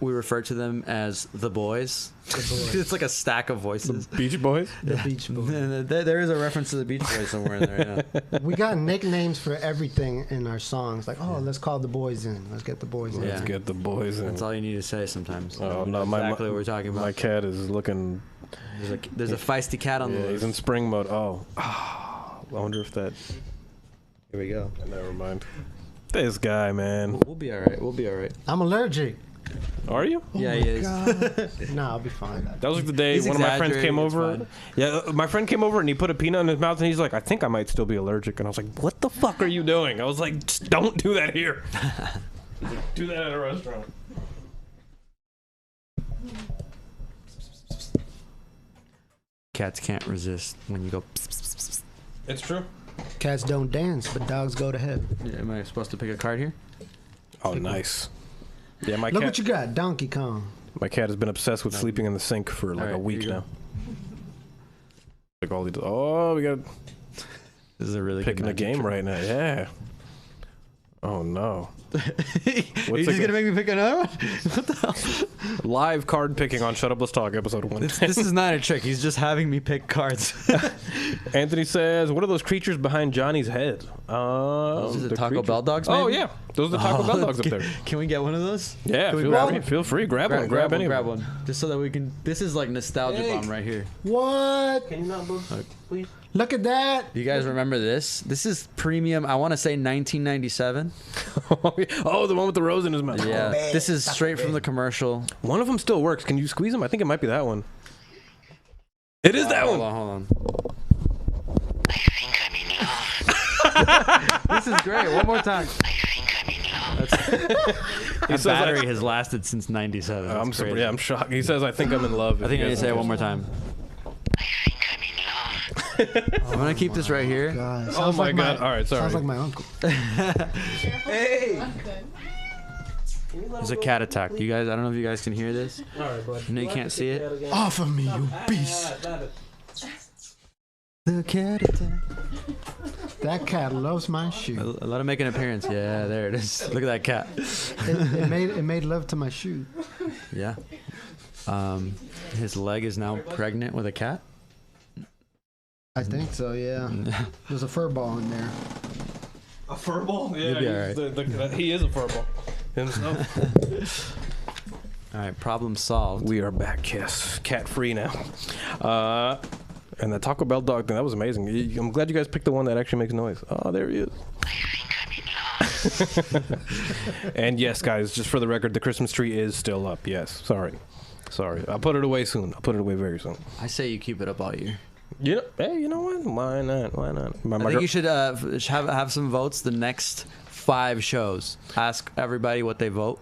We refer to them as the boys. It's like a stack of voices. Beach Boys. The Beach Boys. There is a reference to the Beach Boys somewhere in there. Yeah. We got nicknames for everything in our songs. Like, let's call the boys in. Let's get the boys in. Yeah. Let's get the boys in. That's all you need to say sometimes. Oh no, Exactly what we're talking about. My cat is looking. There's a feisty cat on the Yeah, loose. he's in spring mode. Oh, I wonder if that. Here we go. Never mind. This guy, man. We'll be all right. I'm allergic. Are you? Yeah, he is. Nah, I'll be fine. That was like the day He's one of my friends came exaggerating, over. it's Yeah, my friend came over and he put a peanut in his mouth and he's like, I think I might still be allergic. And I was like, what the fuck are you doing? I was like, just don't do that here. Do that at a restaurant. Cats can't resist when you go. Pss, pss, pss, pss. It's true. Cats don't dance, but dogs go to heaven. Yeah, am I supposed to pick a card here? Oh, nice. Yeah, my Look cat. what you got, Donkey Kong. My cat has been obsessed with sleeping in the sink for like All right, a week here you now. Like all these. Oh, we got This is a really picking a good game right now. Yeah. Oh no. Are you What's just it gonna make me pick another one? What the hell? Live card picking on Shut Up Let's Talk episode 1. This is not a trick. He's just having me pick cards. Anthony says, "What are those creatures behind Johnny's head?" Those are the Taco creatures. Bell dogs, maybe? Oh yeah, those are the Taco Bell dogs up there. Can we get one of those? Yeah, Can we feel grab free. one? Feel free. Grab one. Grab any. Grab one. Just so that we can. This is like nostalgia bomb right here. What? Can you not move, please? Look at that. Do you guys remember this? This is premium. I want to say 1997. Oh, the one with the rose in his mouth. Yeah, this is straight from the commercial. One of them still works. Can you squeeze them? I think it might be that one. It is that Hold one. on, hold on. This is great. One more time. His battery has lasted since 97. I'm That's super, crazy. yeah, I'm shocked. He says, "I think I'm in love." I think I need to say it one more time. I'm gonna keep this right here. God, Oh sounds my like god! All right, sorry. Sounds like my uncle. Hey. There's a cat attack. You guys, I don't know if you guys can hear this. All right, bud. I know you can't see it. Off of me, you beast. The cat attack. That cat loves my shoe. Let him make an appearance. Yeah, there it is. Look at that cat. It made love to my shoe. Yeah. His leg is now pregnant with a cat. I think so, yeah. There's a fur ball in there. A furball? Yeah, You'll be all right. he is a furball himself. All right, problem solved. We are back, yes. Cat free now. And the Taco Bell dog thing, that was amazing. I'm glad you guys picked the one that actually makes noise. Oh, there he is. And yes, guys, just for the record, the Christmas tree is still up. Yes, sorry. I'll put it away soon. I'll put it away very soon. I say you keep it up all year. You know, hey, you know what? Why not? I think you should have some votes the next 5 shows. Ask everybody what they vote,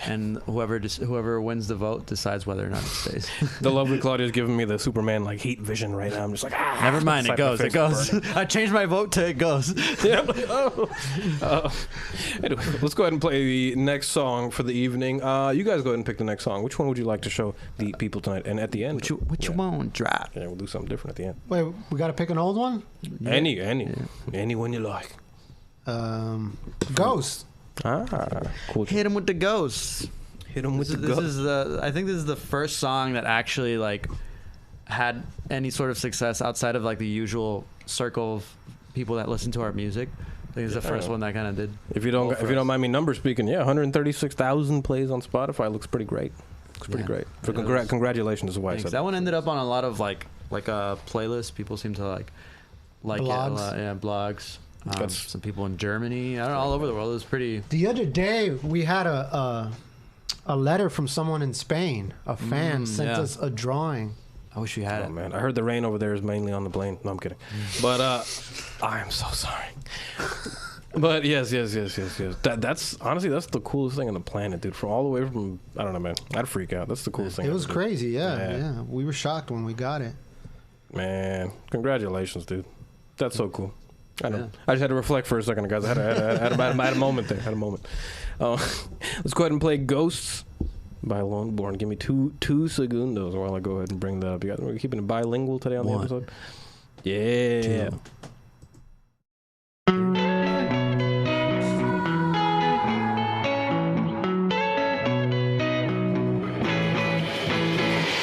and whoever wins the vote decides whether or not it stays. The lovely Claudia's giving me the Superman like heat vision right now. I'm just like, Never mind, it's it like my goes. face is I changed my vote to it goes. Yeah, like, anyway, let's go ahead and play the next song for the evening. You guys go ahead and pick the next song. Which one would you like to show the people tonight? And at the end, What you want, drop? yeah, we'll do something different at the end. Wait, we gotta pick an old one? Any one you like. Ghost. Cool. Hit him with the ghosts. Hit him with the This gun. is I think this is the first song that actually like had any sort of success outside of like the usual circle of people that listen to our music. I think it's the first one that kind of did. If you don't mind me number speaking, yeah, 136,000 plays on Spotify. Looks pretty great. Looks pretty great. So congratulations is why I Thanks. said That one ended up on a lot of like playlists. People seem to like Blogs. it a lot. Yeah, blogs. Some people in Germany. I don't know, all over the world. It was pretty. The other day we had a letter from someone in Spain. A fan sent us a drawing. I wish we had Oh it. man, I heard the rain over there is mainly on the plane. No, I'm kidding. But I am so sorry. But yes. That's honestly the coolest thing on the planet, dude. From all the way from I don't know, man. I'd freak out. That's the coolest thing. It was ever, crazy, yeah. We were shocked when we got it. Man, congratulations, dude. That's so cool. I know. Yeah. I just had to reflect for a second, guys. I had a moment there. Had a moment. Let's go ahead and play Ghosts by Loneborn. Give me two segundos while I go ahead and bring that up. You guys, we're keeping it bilingual today on the episode. Yeah.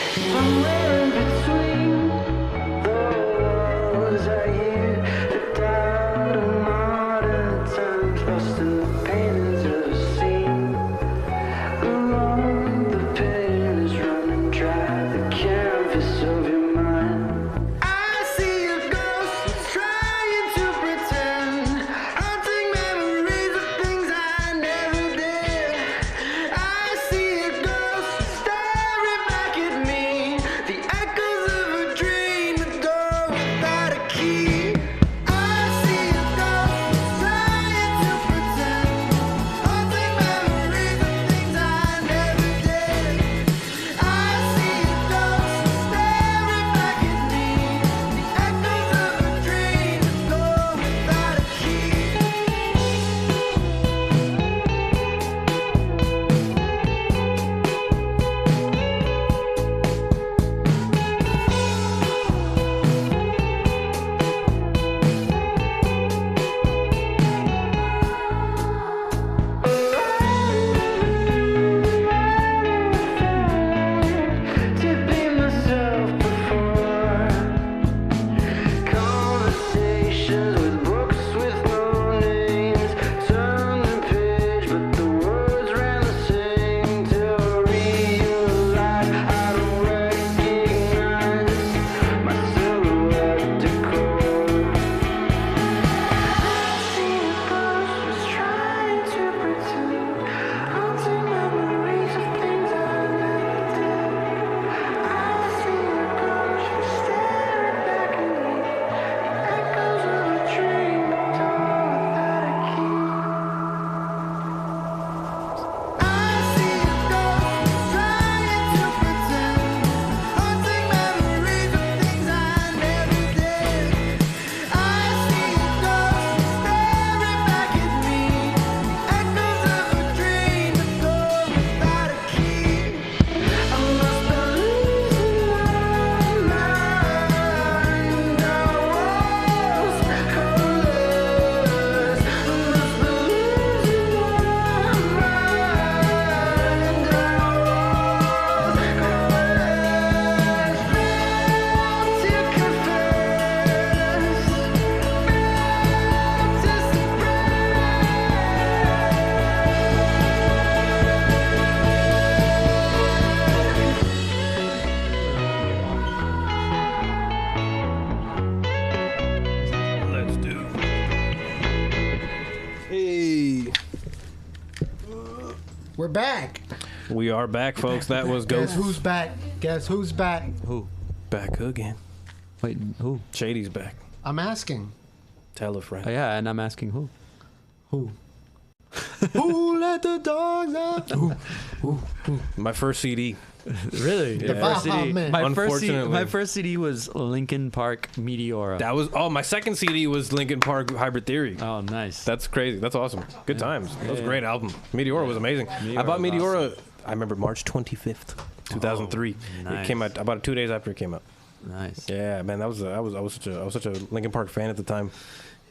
Somewhere in between those I hear the doubt of modern times, lost in the paintings of a scene. Alone, the pen is running dry, the canvas of your mind. I see a ghost trying to pretend, haunting memories of things I never did. I see a ghost staring back at me, the echoes of a dream, the door without a key. I see a ghost trying to pretend, haunting memories of things I never did. I see a ghost staring back at me, the echoes of a dream, the door without a key. To be myself before conversations with books with no names, turned the page but the words ran the same, till I realize I don't recognize my silhouette decor. I see a ghost was trying to pretend, haunting memories of things I never did. I see a ghost was staring back at me, the echoes of a dream, the door without a key. I see a ghost trying to pretend, haunting memories of things I never did. I see a ghost staring back at me, the echoes of a dream, the door without a key. I must be losing my mind. I was colorless. I must be losing my mind. To confess, to Let's do. Hey, We're back. we are back, folks. That was Guess Ghosts. who's back? Guess who's back? Who? Back again. Wait, who? Shady's back. I'm asking. Tell a friend. Oh, yeah, and I'm asking who? Who? Who let the dogs out? Who? My first CD. Really? The First CD. Baha-Man. Unfortunately. My first CD was Linkin Park Meteora. That was my second CD was Linkin Park Hybrid Theory. Oh, nice. That's crazy. That's awesome. Good times. That was a great album. Meteora was amazing. I bought was Meteora. I remember March 25th, 2003. nice. It came out about 2 days after it came out. Nice. Yeah, man, I was such a Linkin Park fan at the time.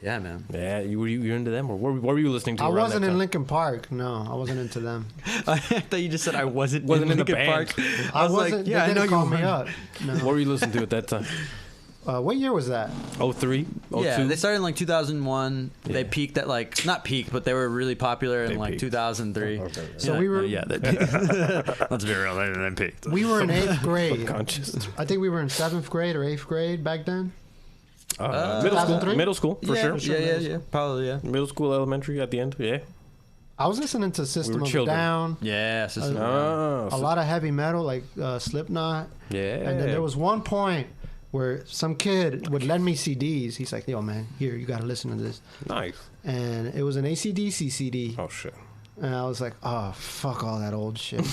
Yeah, man. Yeah, you into them, or what were you listening to? I around wasn't that in time? Linkin Park. No, I wasn't into them. I thought you just said I wasn't in the Linkin band. Park. I was wasn't. like, yeah, I they know didn't you call me weren't. up. What No. were you listening to at that time? What year was that? 03, 02? Yeah, they started in like 2001. They Yeah. peaked at like not peaked, but they were really popular in They like peaked. 2003. Okay. So we were- yeah, they peaked. Let's be real, they peaked. We were in 8th grade. Conscious. I think we were in 7th grade or 8th grade back then. Middle school, for yeah, sure. Yeah, probably, yeah. Middle school, elementary, at the end. Yeah. I was listening to System were of a children. Down, Yeah, System of a Down. Oh, a lot of heavy metal like Slipknot, yeah. and then there was one point where some kid would lend me CDs. He's like, yo, man, here, you got to listen to this. Nice. And it was an AC/DC CD. Oh, shit. And I was like, oh, fuck all that old shit.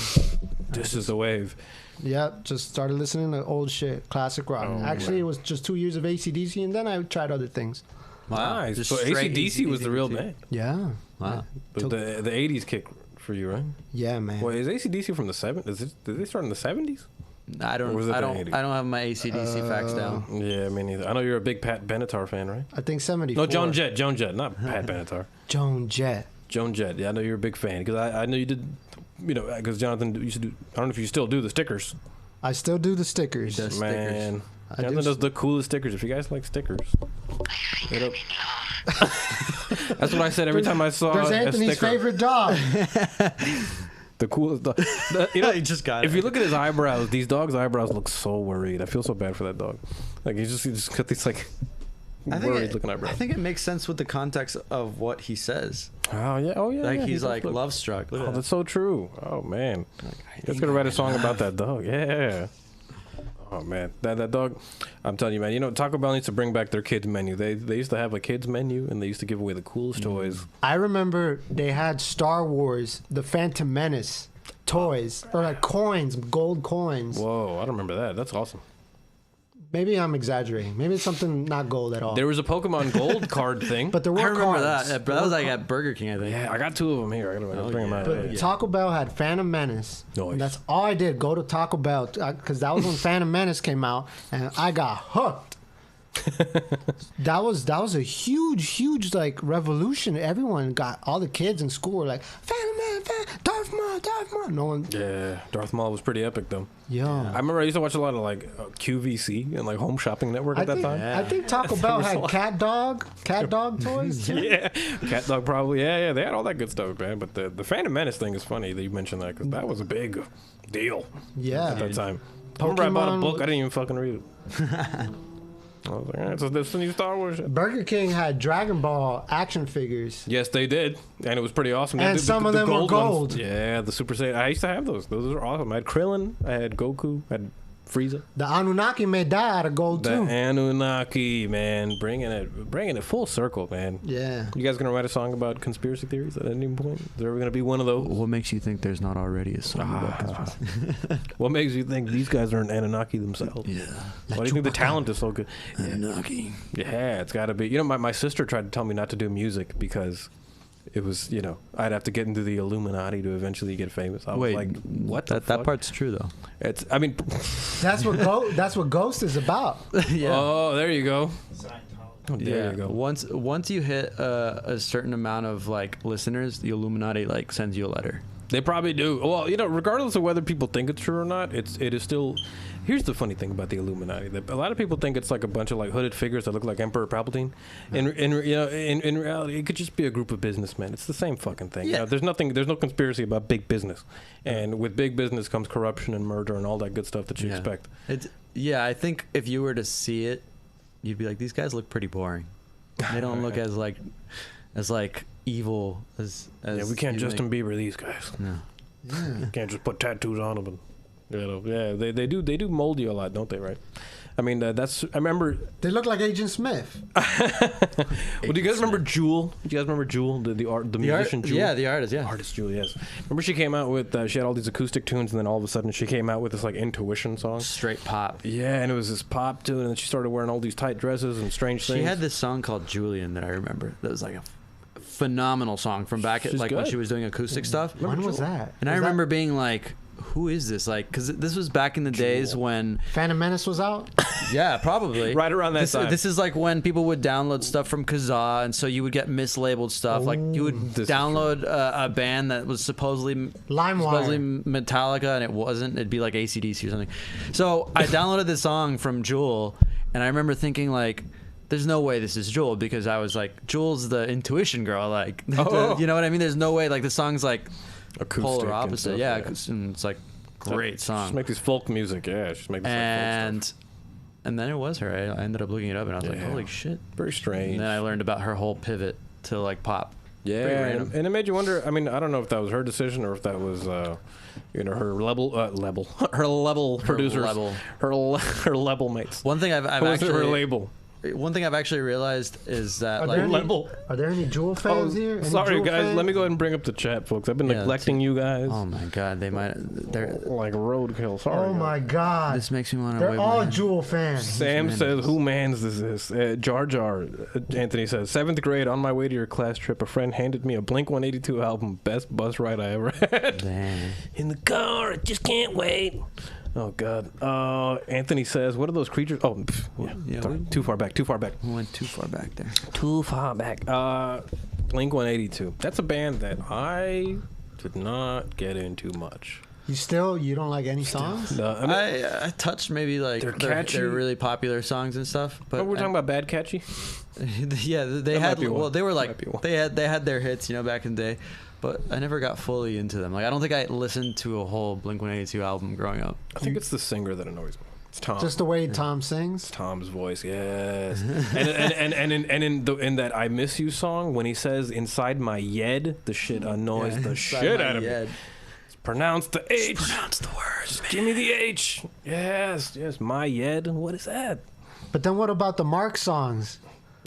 This is the wave. Yep, just started listening to old shit, classic rock. Oh, Actually, it was just 2 years of AC/DC, and then I tried other things. Wow. Nice. Just So straight AC/DC was the real AC/DC. band. Yeah. Wow. The 80s kick for you, right? Yeah, man. Well, is AC/DC from the 70s? Did they start in the 70s? I don't. Or was it I the don't. 80s? I don't have my AC/DC facts down. Yeah, me neither. I know you're a big Pat Benatar fan, right? I think 74. No, Joan Jett, not Pat Benatar. Joan Jett. Joan Jett. Yeah, I know you're a big fan because I know you did. You know, because Jonathan used to do. I don't know if you still do the stickers. I still do the stickers. He does. Man, I Jonathan do does the coolest stickers. If you guys like stickers, hit up. That's what I said every time I saw There's a Anthony's sticker. favorite dog. The coolest dog. You know, He just got if it. you look at his eyebrows, these dogs' eyebrows look so worried. I feel so bad for that dog. Like he just got these like worried looking eyebrows. I think it makes sense with the context of what he says. Oh yeah, Like yeah, he's he like does look- love struck. Look Oh, at that. that's so true. Oh man, let's gonna write a song about that dog. Yeah. Oh man, that dog. I'm telling you, man. You know, Taco Bell needs to bring back their kids menu. They used to have a kids menu, and they used to give away the coolest toys. I remember they had Star Wars, the Phantom Menace toys, or like coins, gold coins. Whoa, I don't remember that. That's awesome. Maybe I'm exaggerating. Maybe it's something not gold at all. There was a Pokemon Gold card thing. but there were I remember cards. that. That was like at Burger King, I think. Yeah, I got 2 of them here. I gotta bring them out. But Yeah. Taco Bell had Phantom Menace. Nice. And that's all I did. Go to Taco Bell because that was when Phantom Menace came out, and I got hooked. that was a huge like revolution. Everyone got, all the kids in school were like, Phantom Menace, Darth Maul. No one. Yeah, Darth Maul was pretty epic though. Yeah. I remember I used to watch a lot of like QVC and like Home Shopping Network at that time. I think Taco Bell had cat dog toys too. Yeah, Cat Dog probably. Yeah, they had all that good stuff, man. But the Phantom Menace thing is funny that you mentioned that because that was a big deal Yeah. at that time. I remember I bought a Pokemon- book. I didn't even fucking read it. I was like, all right, so this is the new Star Wars. Burger King had Dragon Ball action figures. Yes, they did, and it was pretty awesome. They And did some of them were ones. gold. Yeah, the Super Saiyan. I used to have those. Those are awesome. I had Krillin. I had Goku. I had Frieza. The Anunnaki made that out of gold The too. Anunnaki, man, bringing it full circle, man. Yeah. You guys gonna write a song about conspiracy theories at any point? Is there ever gonna be one of those? What makes you think there's not already a song about conspiracy? What makes you think these guys are an Anunnaki themselves? Yeah. Why do you think the talent is so good? Anunnaki. Yeah, it's got to be. You know, my sister tried to tell me not to do music because it was, you know, I'd have to get into the Illuminati to eventually get famous. I was Wait, like, what the That fuck? part's true though. It's, I mean, That's what Ghost is about. oh, there you go. Oh, there Yeah. you go. Once you hit a certain amount of like listeners, the Illuminati like sends you a letter. They probably do. Well, you know, regardless of whether people think it's true or not, it is still. Here's the funny thing about the Illuminati: that a lot of people think it's like a bunch of like hooded figures that look like Emperor Palpatine. In reality, it could just be a group of businessmen. It's the same fucking thing. You Yeah. know, there's no conspiracy about big business, and with big business comes corruption and murder and all that good stuff that you expect. I think if you were to see it, you'd be like, these guys look pretty boring. They don't look as like evil as Yeah, we can't you Justin think. Bieber these guys. No. We can't just put tattoos on them. And, you know, yeah, they do mold you a lot, don't they? Right? I mean, I remember. They look like Agent Smith. Well, do you guys remember Jewel? Do you guys remember Jewel, the musician Jewel? Yeah, the artist, yeah. Artist Jewel, yes. Remember she came out with, she had all these acoustic tunes, and then all of a sudden she came out with this like intuition song. Straight pop. Yeah, and it was this pop tune, and then she started wearing all these tight dresses and strange things. She had this song called Julian that I remember. That was like a phenomenal song from back at She's like when good. she was doing acoustic stuff. When was that? And I remember being like, who is this? Like, because this was back in the days when, Phantom Menace was out. yeah, probably Right around that this, time. This is like when people would download stuff from Kazaa, and so you would get mislabeled stuff. Like you would This is download a band that was supposedly LimeWire. Metallica, and it wasn't. It'd be like AC/DC or something. So I downloaded this song from Jewel, and I remember thinking like, there's no way this is Jewel, because I was like, Jewel's the intuition girl. Like, Oh. you know what I mean? There's no way. Like the song's like Acoustic polar and opposite. stuff, Yeah, yeah. and it's like great song. Just make these folk music, yeah. Just make this like folk stuff. And then it was her. I ended up looking it up, and I was like, Yeah. holy shit. Very strange. And then I learned about her whole pivot to like pop. Yeah, random. and it made you wonder. I mean, I don't know if that was her decision or if that was, her level producers, her level mates. One thing I've Who was actually her label? One thing I've actually realized is that Are like there any- level. Are there any Jewel fans here? Any Sorry, Jewel guys. fans? Let me go ahead and bring up the chat, folks. I've been Yeah, neglecting you guys. oh my god, they're Like roadkill. Sorry. Oh guys. my God! this makes me want to They're wave all my hand. Jewel fans. Sam Huge says, menace. "Who mans is this?" Jar Jar. Anthony says, 7th grade, on my way to your class trip, a friend handed me a Blink 182 album. Best bus ride I ever had. Damn. In the car, I just can't wait. Oh God. Anthony says, "What are those creatures?" Oh, pff, yeah. Sorry. Too far back. We went too far back there. Too far back. Blink 182. That's a band that I did not get into much. You don't like any songs? No, I mean, I touched maybe like They're catchy. their really popular songs and stuff, but we're talking about Bad Catchy. yeah, they That had might be one. well, they were Might like be one. they had their hits, back in the day, but I never got fully into them. Like I don't think I listened to a whole Blink 182 album growing up. I think it's the singer that annoys me. It's Tom. Just the way Tom sings. Tom's voice, yes. and in that "I Miss You" song, when he says "inside my yed," the shit annoys the shit out of me. Pronounce the H. Pronounce the words. Give me the H. Yes, my yed. What is that? But then what about the Mark songs?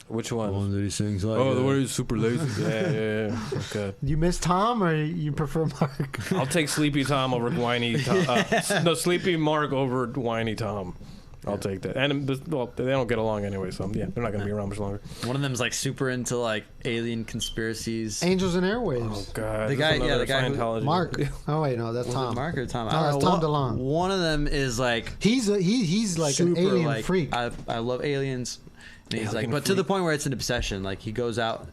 Which one? that he sings like. Oh, the word is super lazy. Yeah. Okay. You miss Tom or you prefer Mark? I'll take Sleepy Tom over whiny Tom. No, Sleepy Mark over whiny Tom. I'll take that. And well, they don't get along anyway, so yeah, they're not gonna be around much longer. One of them's like super into like alien conspiracies. Angels and Airwaves. Oh God, The guy- yeah, the guy who- Scientology. Mark. Oh wait, no, that's Was Tom. it Mark or Tom? No, I don't that's know. Tom DeLonge. One of them is like He's like super, an alien like, freak. I love aliens. And he's Alien like, but to the freak. point where it's an obsession. Like he goes out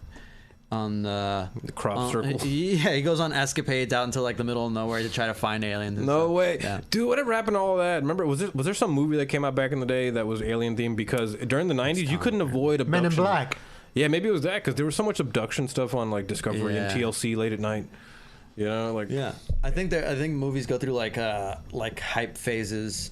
on the crop circle. Yeah, he goes on escapades out into like the middle of nowhere to try to find aliens. And No stuff. way, Yeah. dude! Whatever happened to all that? Remember, was there some movie that came out back in the day that was alien themed? Because during the '90s, you couldn't avoid abduction. Men in Black. Yeah, maybe it was that because there was so much abduction stuff on like Discovery and Yeah. TLC late at night. You know, like Yeah, I think movies go through like hype phases.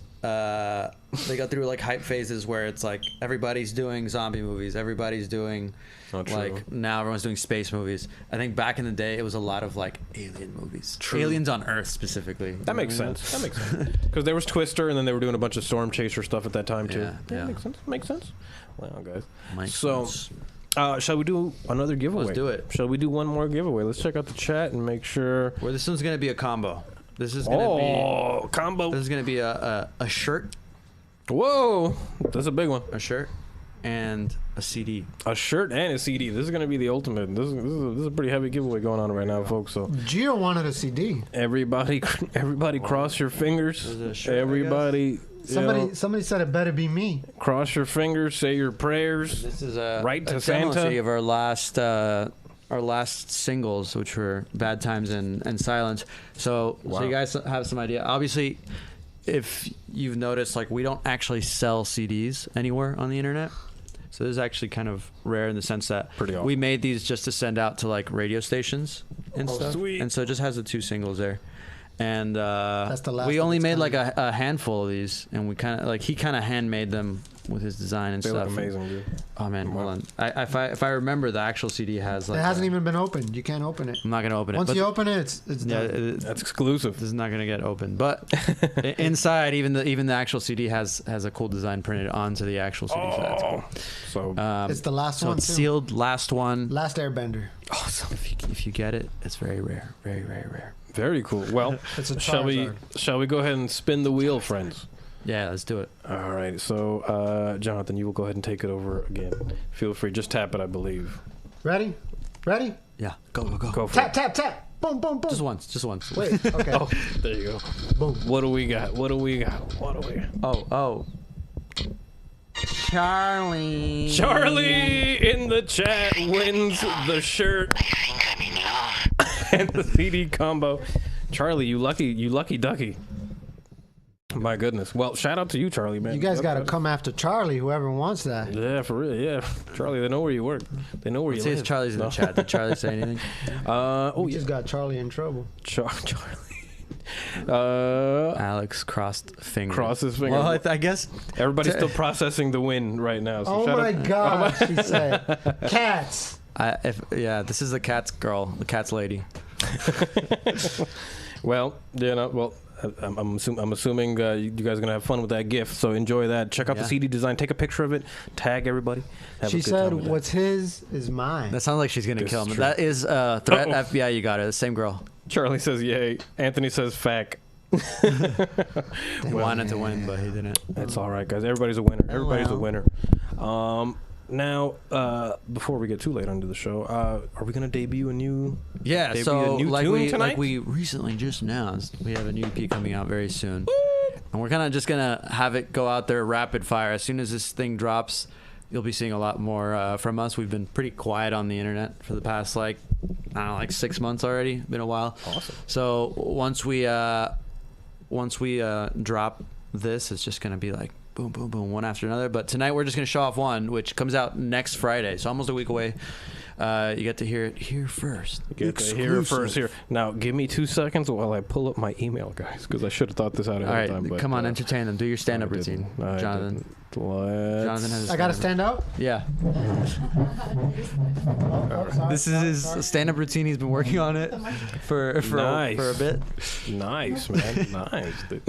They go through like hype phases where it's like everybody's doing zombie movies, everybody's doing Not true. like now everyone's doing space movies. I think back in the day it was a lot of like alien movies, True. aliens on Earth specifically. That makes sense. That makes sense. Because there was Twister, and then they were doing a bunch of Storm Chaser stuff at that time too. Yeah, yeah. Makes sense. Makes sense. Well, guys. Makes so, sense. shall we do another giveaway? Let's do it. Shall we do one more giveaway? Let's check out the chat and make sure. Where this one's gonna be a combo. This is gonna Combo. be a shirt, Whoa, that's a big one. and a CD. A shirt and a CD. This is going to be the ultimate. This is a pretty heavy giveaway going on right now, folks. So Gio wanted a CD. everybody cross your fingers. Is it a shirt, I Everybody, Somebody said it better be me. cross your fingers. Say your prayers. This is a Right to a demo Santa. CD of our last singles, which were "Bad Times" and "Silence." So Wow. you guys have some idea. Obviously, if you've noticed, like we don't actually sell CDs anywhere on the internet. So this is actually kind of rare in the sense that Pretty awesome. we made these just to send out to like radio stations and stuff. sweet. And so it just has the 2 singles there. And That's the last we of only its made kind. like a handful of these, and we kind of like he kind of handmade them with his design and They stuff. look amazing, dude. Oh man, hold on. If I remember, the actual CD has like It hasn't even been opened. You can't open it. I'm not gonna open it. Once but you open it, it's yeah, done. That's exclusive. this is not gonna get open. But inside, even the actual CD has a cool design printed onto the actual CD. So that's cool. So It's the last so one it's too. sealed, last one. Last Airbender. awesome. If you get it, it's very rare, very rare. Very cool. Well, It's a shall we go ahead and spin the wheel, friends? Yeah, let's do it. All right. So, Jonathan, you will go ahead and take it over again. Feel free. Just tap it, I believe. Ready? Ready? Yeah, go. Go for Tap, it. tap, tap. Boom, boom, boom. Just once. Wait. Okay. Oh, there you go. Boom. What do we got? What do we got? Oh. Charlie. Charlie in the chat wins the shirt and the CD combo. Charlie, you lucky ducky. My goodness. Well, shout out to you, Charlie, man. You guys got to come after Charlie, whoever wants that. Yeah, for real. Yeah, Charlie. They know where you work. They know where you See live. if Charlie's in the chat. Did Charlie say anything? Oh, We yeah. just got Charlie in trouble. Charlie. Alex crossed fingers. Cross his finger. Well, I guess. Everybody's still processing the win right now. So Oh shout my out. God, she said. Cats. This is the cat's girl, the cat's lady. Well, I'm assuming you guys are gonna have fun with that gift. So enjoy that. Check out the CD design. Take a picture of it. Tag everybody. She said, "What's his is mine." That sounds like she's gonna kill me. True. That is threat. FBI, you got it. The same girl. Charlie says, "Yay." Anthony says, "Fact." He wanted to win, but he didn't. That's all right, guys. Everybody's a winner. Everybody's a winner. Now, before we get too late onto the show, are we gonna debut a new? So tune we recently just announced, we have a new EP coming out very soon, and we're kind of just gonna have it go out there rapid fire. As soon as this thing drops, you'll be seeing a lot more from us. We've been pretty quiet on the internet for the past 6 months already. Been a while. Awesome. So once we drop this, it's just gonna be like boom, boom, boom, one after another. But tonight we're just going to show off one, which comes out next Friday. So almost a week away. You get to hear it here first. You get to hear it first here. Now, give me 2 seconds while I pull up my email, guys, because I should have thought this out ahead of time. But come on, entertain them. Do your stand-up routine, Jonathan. Jonathan has. I gotta stand up. Yeah. This is his stand-up routine. He's been working on it for a bit. Nice, man. Nice. Dude.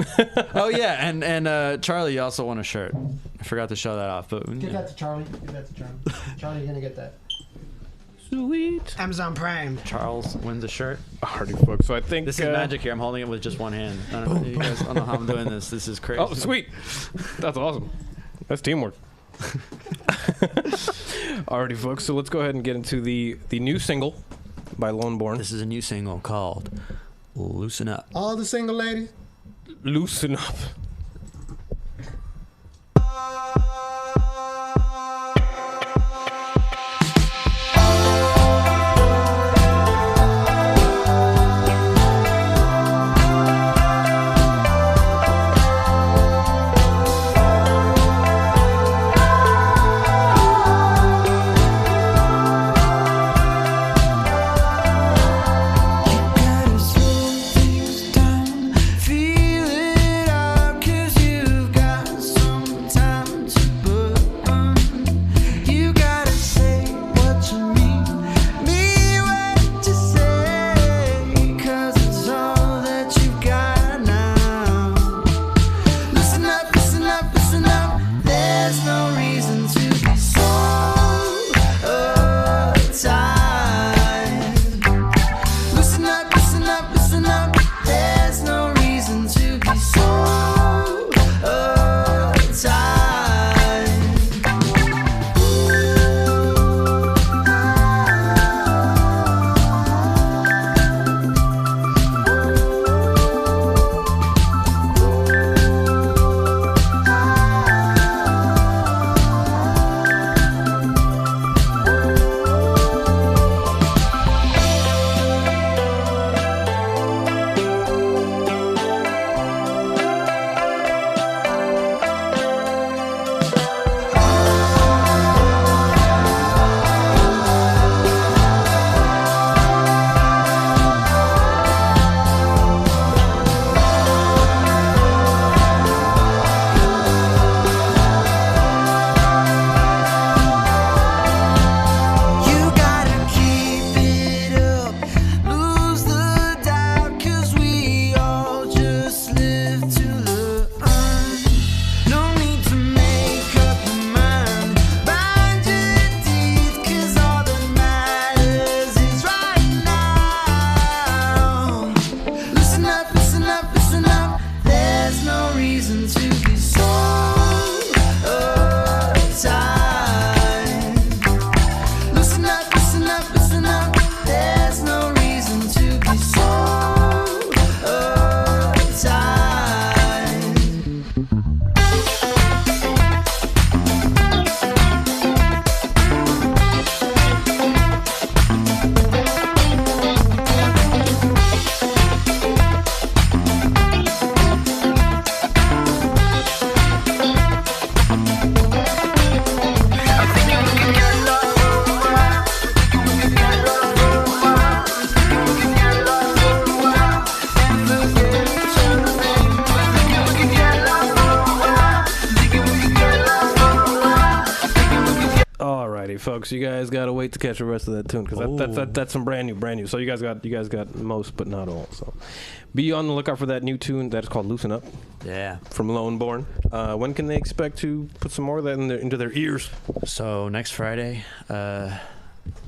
Oh yeah, and Charlie, you also won a shirt. I forgot to show that off, but Give that to Charlie. Charlie, you're gonna get that. Sweet. Amazon Prime. Charles wins a shirt. Already fucked. So I think this is magic here. I'm holding it with just one hand. I don't know. You guys don't know how I'm doing this. This is crazy. Oh, sweet. That's awesome. That's teamwork. Alrighty, folks. So let's go ahead and get into the new single by Loneborn. This is a new single called "Loosen Up." All the single ladies. Loosen up. Gotta slow things down, feel it up. folks, you guys gotta wait to catch the rest of that tune because that's some brand new. So you guys got most, but not all. So be on the lookout for that new tune that is called "Loosen Up." Yeah. From Loneborn. When can they expect to put some more of that into their ears? So next Friday, the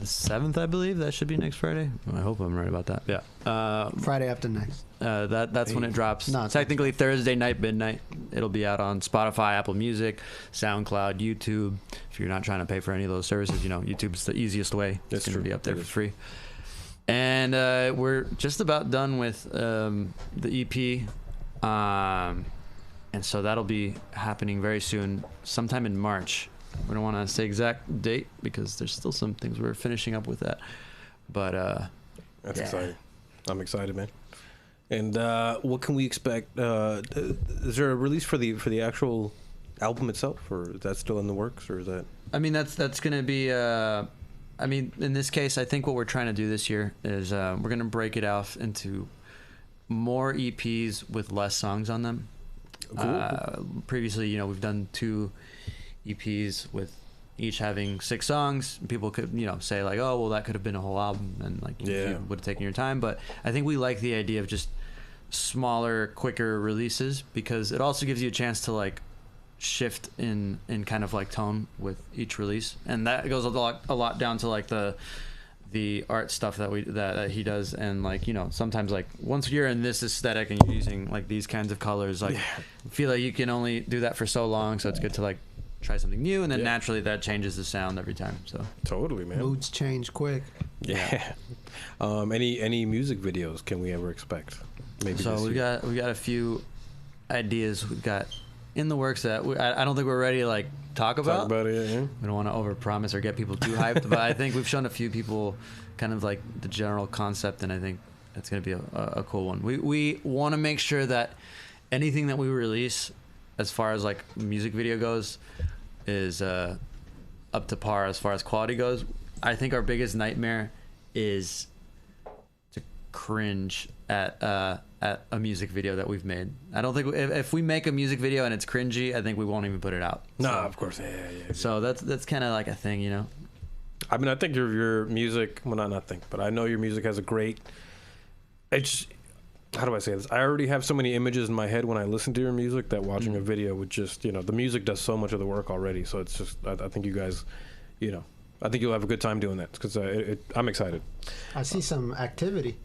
7th, I believe. That should be next Friday. I hope I'm right about that. Yeah. Friday after next. That's when it drops. No, Technically Thursday night, midnight. It'll be out on Spotify, Apple Music, SoundCloud, YouTube. If you're not trying to pay for any of those services, YouTube's the easiest way. It's going to be up there for free. And we're just about done with the EP. And so that'll be happening very soon, sometime in March. We don't want to say exact date because there's still some things we're finishing up with that. But that's exciting. I'm excited, man. And what can we expect? Is there a release for the actual album itself, or is that still in the works, or is that? I mean, that's going to be. In this case, I think what we're trying to do this year is we're going to break it off into more EPs with less songs on them. Cool. Previously, we've done 2 EPs with each having 6 songs. People could, say like, oh, well, that could have been a whole album, and like you would have taken your time. But I think we like the idea of just smaller, quicker releases because it also gives you a chance to like shift in kind of like tone with each release, and that goes a lot down to like the art stuff that he does, and like sometimes like once you're in this aesthetic and you're using like these kinds of colors, like I feel like you can only do that for so long, so it's good to like try something new, and then naturally that changes the sound every time. So totally, man. Moods change quick. Yeah. Any music videos can we ever expect? Maybe. So we got a few ideas we've got in the works that I don't think we're ready to like talk about. Talk about it, yeah. We don't want to overpromise or get people too hyped, but I think we've shown a few people kind of like the general concept, and I think that's going to be a cool one. We want to make sure that anything that we release, as far as like music video goes, is up to par as far as quality goes. I think our biggest nightmare is to cringe at a music video that we've made. I don't think if we make a music video and it's cringy, I think we won't even put it out. No, So, of course, yeah. so that's kind of like a thing, I mean, I think your music. Well, not think, but I know your music has a great. It's how do I say this? I already have so many images in my head when I listen to your music that watching a video would just the music does so much of the work already. So it's just I think you guys, I think you'll have a good time doing that because I'm excited. I see some activity.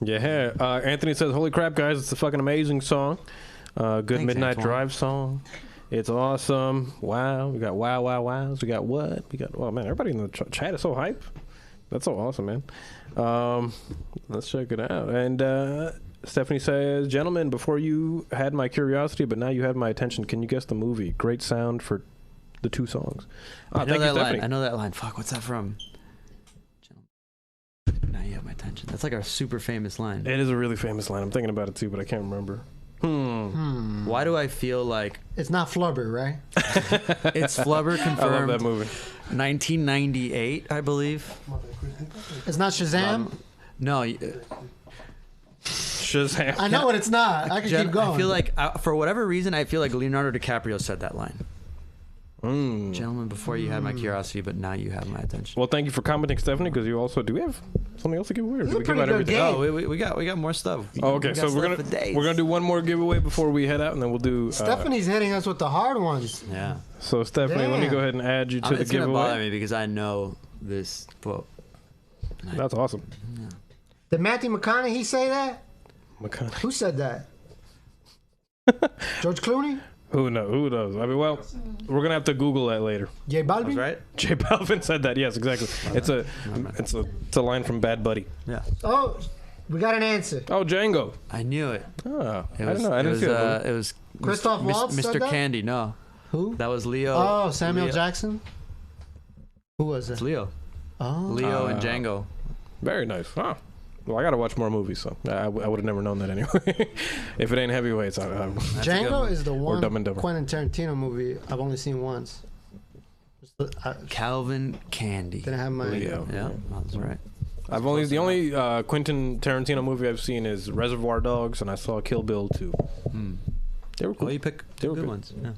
Yeah. Anthony says, "Holy crap, guys! It's a fucking amazing song. Good Thanks, midnight Antoine. drive song. It's awesome. Wow. We got wows. We got what? We got. Oh man, everybody in the chat is so hype. That's so awesome, man. Let's check it out. And Stephanie says, "Gentlemen, before you had my curiosity, but now you have my attention. Can you guess the movie? Great sound for the 2 songs." I know thank you, that line. Stephanie. I know that line. Fuck, what's that from? Now you have my attention. That's like a super famous line. It is a really famous line. I'm thinking about it too, but I can't remember. Why do I feel like It's not Flubber, right? it's Flubber I confirmed? love that movie. 1998, I believe. It's not Shazam. No, Shazam. I know what it's not. I can keep going. I feel like for whatever reason, I feel like Leonardo DiCaprio said that line. Gentlemen, before you had my curiosity, but now you have my attention. Well, thank you for commenting, Stephanie. Because you also do we have something else to give away? Or This do is we a give pretty out good everything? game. Oh, we got more stuff. Oh, okay, We got so we're stuff for days. gonna do one more giveaway before we head out, and then we'll do. Stephanie's hitting us with the hard ones. Yeah. So Stephanie, let me Damn. go ahead and add you to the It's gonna bother giveaway. me because I know this quote. That's awesome. Did Matthew McConaughey say that? McConaughey. Who said that? George Clooney? Who knows? Who knows? I mean, well, we're gonna have to Google that later. J Balvin? That's right. J Balvin said that. Yes, exactly. It's a line from Bad Buddy. Yeah. Oh, we got an answer. Oh, Django. I knew it. Oh, I It didn't was, know. I didn't see that. it was Christoph Waltz said Mr. that? Candy. No, Who? that was Leo. Oh, Samuel Leo. Jackson? Who was It's it? Leo. Oh. Leo and Django. Very nice. Huh. Well, I gotta watch more movies, so I would have never known that anyway. If it ain't heavyweights, That's a good Django one. is the one Dumb and Dumber. Quentin Tarantino movie I've only seen once. I Calvin Candy. didn't have my... Leo. Yeah, that's right. the only Quentin Tarantino movie I've seen is Reservoir Dogs, and I saw Kill Bill 2. They were cool. Well, you pick They were good good. ones. Yeah.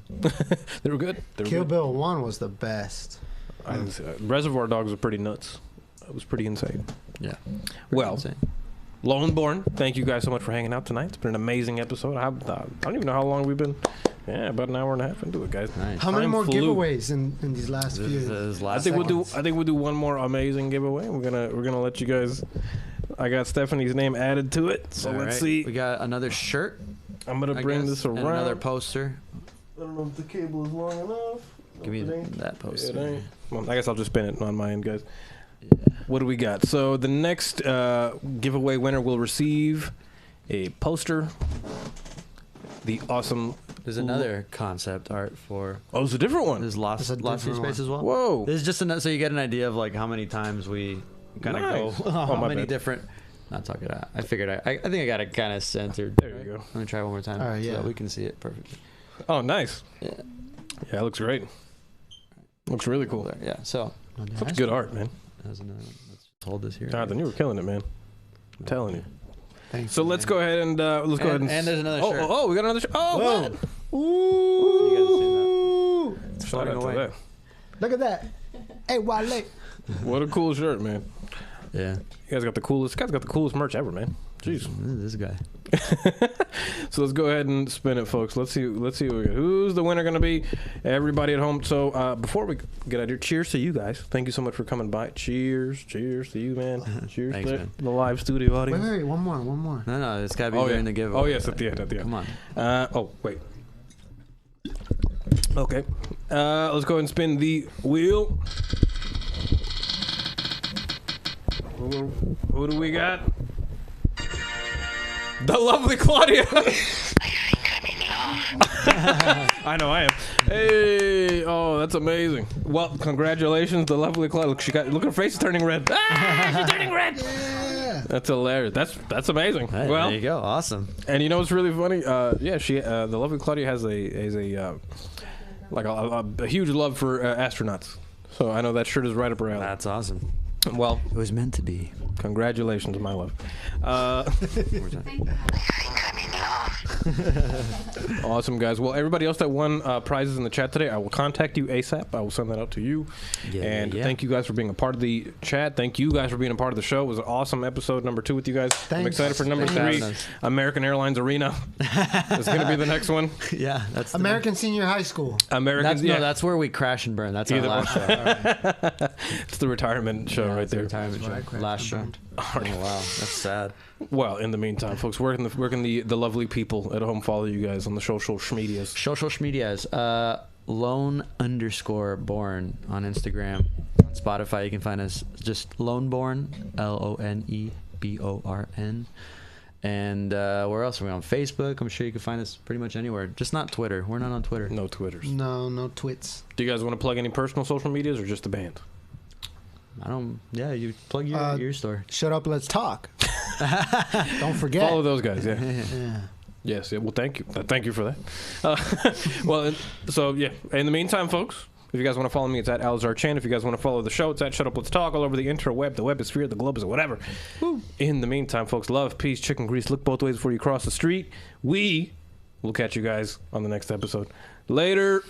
They were good. They were Kill good. Bill 1 was the best. I didn't see that. Reservoir Dogs was pretty nuts. It was pretty insane. Yeah. Well, Insane. Loneborn, thank you guys so much for hanging out tonight. It's been an amazing episode. I don't even know how long we've been. Yeah, about an hour and a half into it, guys. Nice. How many Time more flew. giveaways in these last few? This I last think seconds. we'll do one more amazing giveaway. We're gonna let you guys. I got Stephanie's name added to it, so All let's right. see. We got another shirt. I'm gonna I bring guess, this and around. another poster. I don't know if the cable is long enough. Give me It ain't. that It poster. ain't. Well, I guess I'll just spin it on my end, guys. Yeah. What do we got? So the next giveaway winner will receive a poster. The awesome. There's another concept art for. Oh, it's a different one. There's lost It's a Few different Space as well. Whoa. This is just so you get an idea of like how many times we kind of Nice. go. Oh, How my many bad. different. Not talking about. I figured I think I got it kind of centered. There you go. Let me try one more time All right, so yeah. that we can see it perfectly. Oh, nice. Yeah. Yeah, it looks great. Looks really cool. There, yeah. So Such good art, man. there's another one. Let's just hold this here. Jonathan, you were killing it, man. I'm telling you. Thanks. So let's go ahead and let's go ahead And there's another shirt. Oh, we got another shirt. Oh, Whoa. what? You guys seen Shout out to away. that. Look at that. Hey, Wale. What a cool shirt, man. Yeah. You guys got the coolest. Guys got the coolest merch ever, man. Jeez. This guy. So let's go ahead and spin it, folks. Let's see. What we got. Who's the winner going to be? Everybody at home. So before we get out of here, cheers to you guys. Thank you so much for coming by. Cheers to you, man. Cheers Thanks, to man. the live studio Wait, audience. wait, one more. No, it's got to be Oh, during yeah. the giveaway. Oh yes, at the end. Come on. Oh wait. Okay. Let's go ahead and spin the wheel. Who do we got? The lovely Claudia. I know I am. Hey, oh, that's amazing. Well, congratulations, the lovely Claudia. Look, her face is turning red. Ah, she's turning red. Yeah. That's hilarious. That's amazing. Hey, Well, there you go. Awesome. and you know what's really funny? Yeah, the lovely Claudia has a huge love for astronauts. So I know that shirt is right up her alley. That's awesome. Well, It was meant to be. congratulations, my love. One more time. Awesome, guys. Well, everybody else that won prizes in the chat today, I will contact you ASAP. I will send that out to you. Yeah, And yeah. thank you guys for being a part of the chat. Thank you guys for being a part of the show. It was an awesome episode number 2 with you guys. I'm Thanks. excited for number Thanks for 3, having us. American Airlines Arena. It's going to be the next one. Yeah, that's American Senior High School. Americans, No, that's where we crash and burn. That's our Either last show. it's the retirement show right That's the there. retirement where I show. crashed Last and show. burned. Oh, wow, that's sad. Well, in the meantime, folks, where can the lovely people at home follow you guys on the social medias? Social medias. Lone_born on Instagram. On Spotify, you can find us just Loneborn, Loneborn. And where else are we on? Facebook. I'm sure you can find us pretty much anywhere. Just not Twitter. We're not on Twitter. No Twitters. No twits. Do you guys want to plug any personal social medias or just the band? I don't. Yeah, you plug your store. Shut up, let's talk. Don't forget. Follow those guys, yeah. Yeah. Yes, yeah, well, thank you. Thank you for that. Well, so, yeah. In the meantime, folks, if you guys want to follow me, it's at AlzarChan. If you guys want to follow the show, it's at ShutUpLetsTalk all over the interweb, the webosphere, the globus, or whatever. Woo. In the meantime, folks, love, peace, chicken grease. Look both ways before you cross the street. We will catch you guys on the next episode. Later.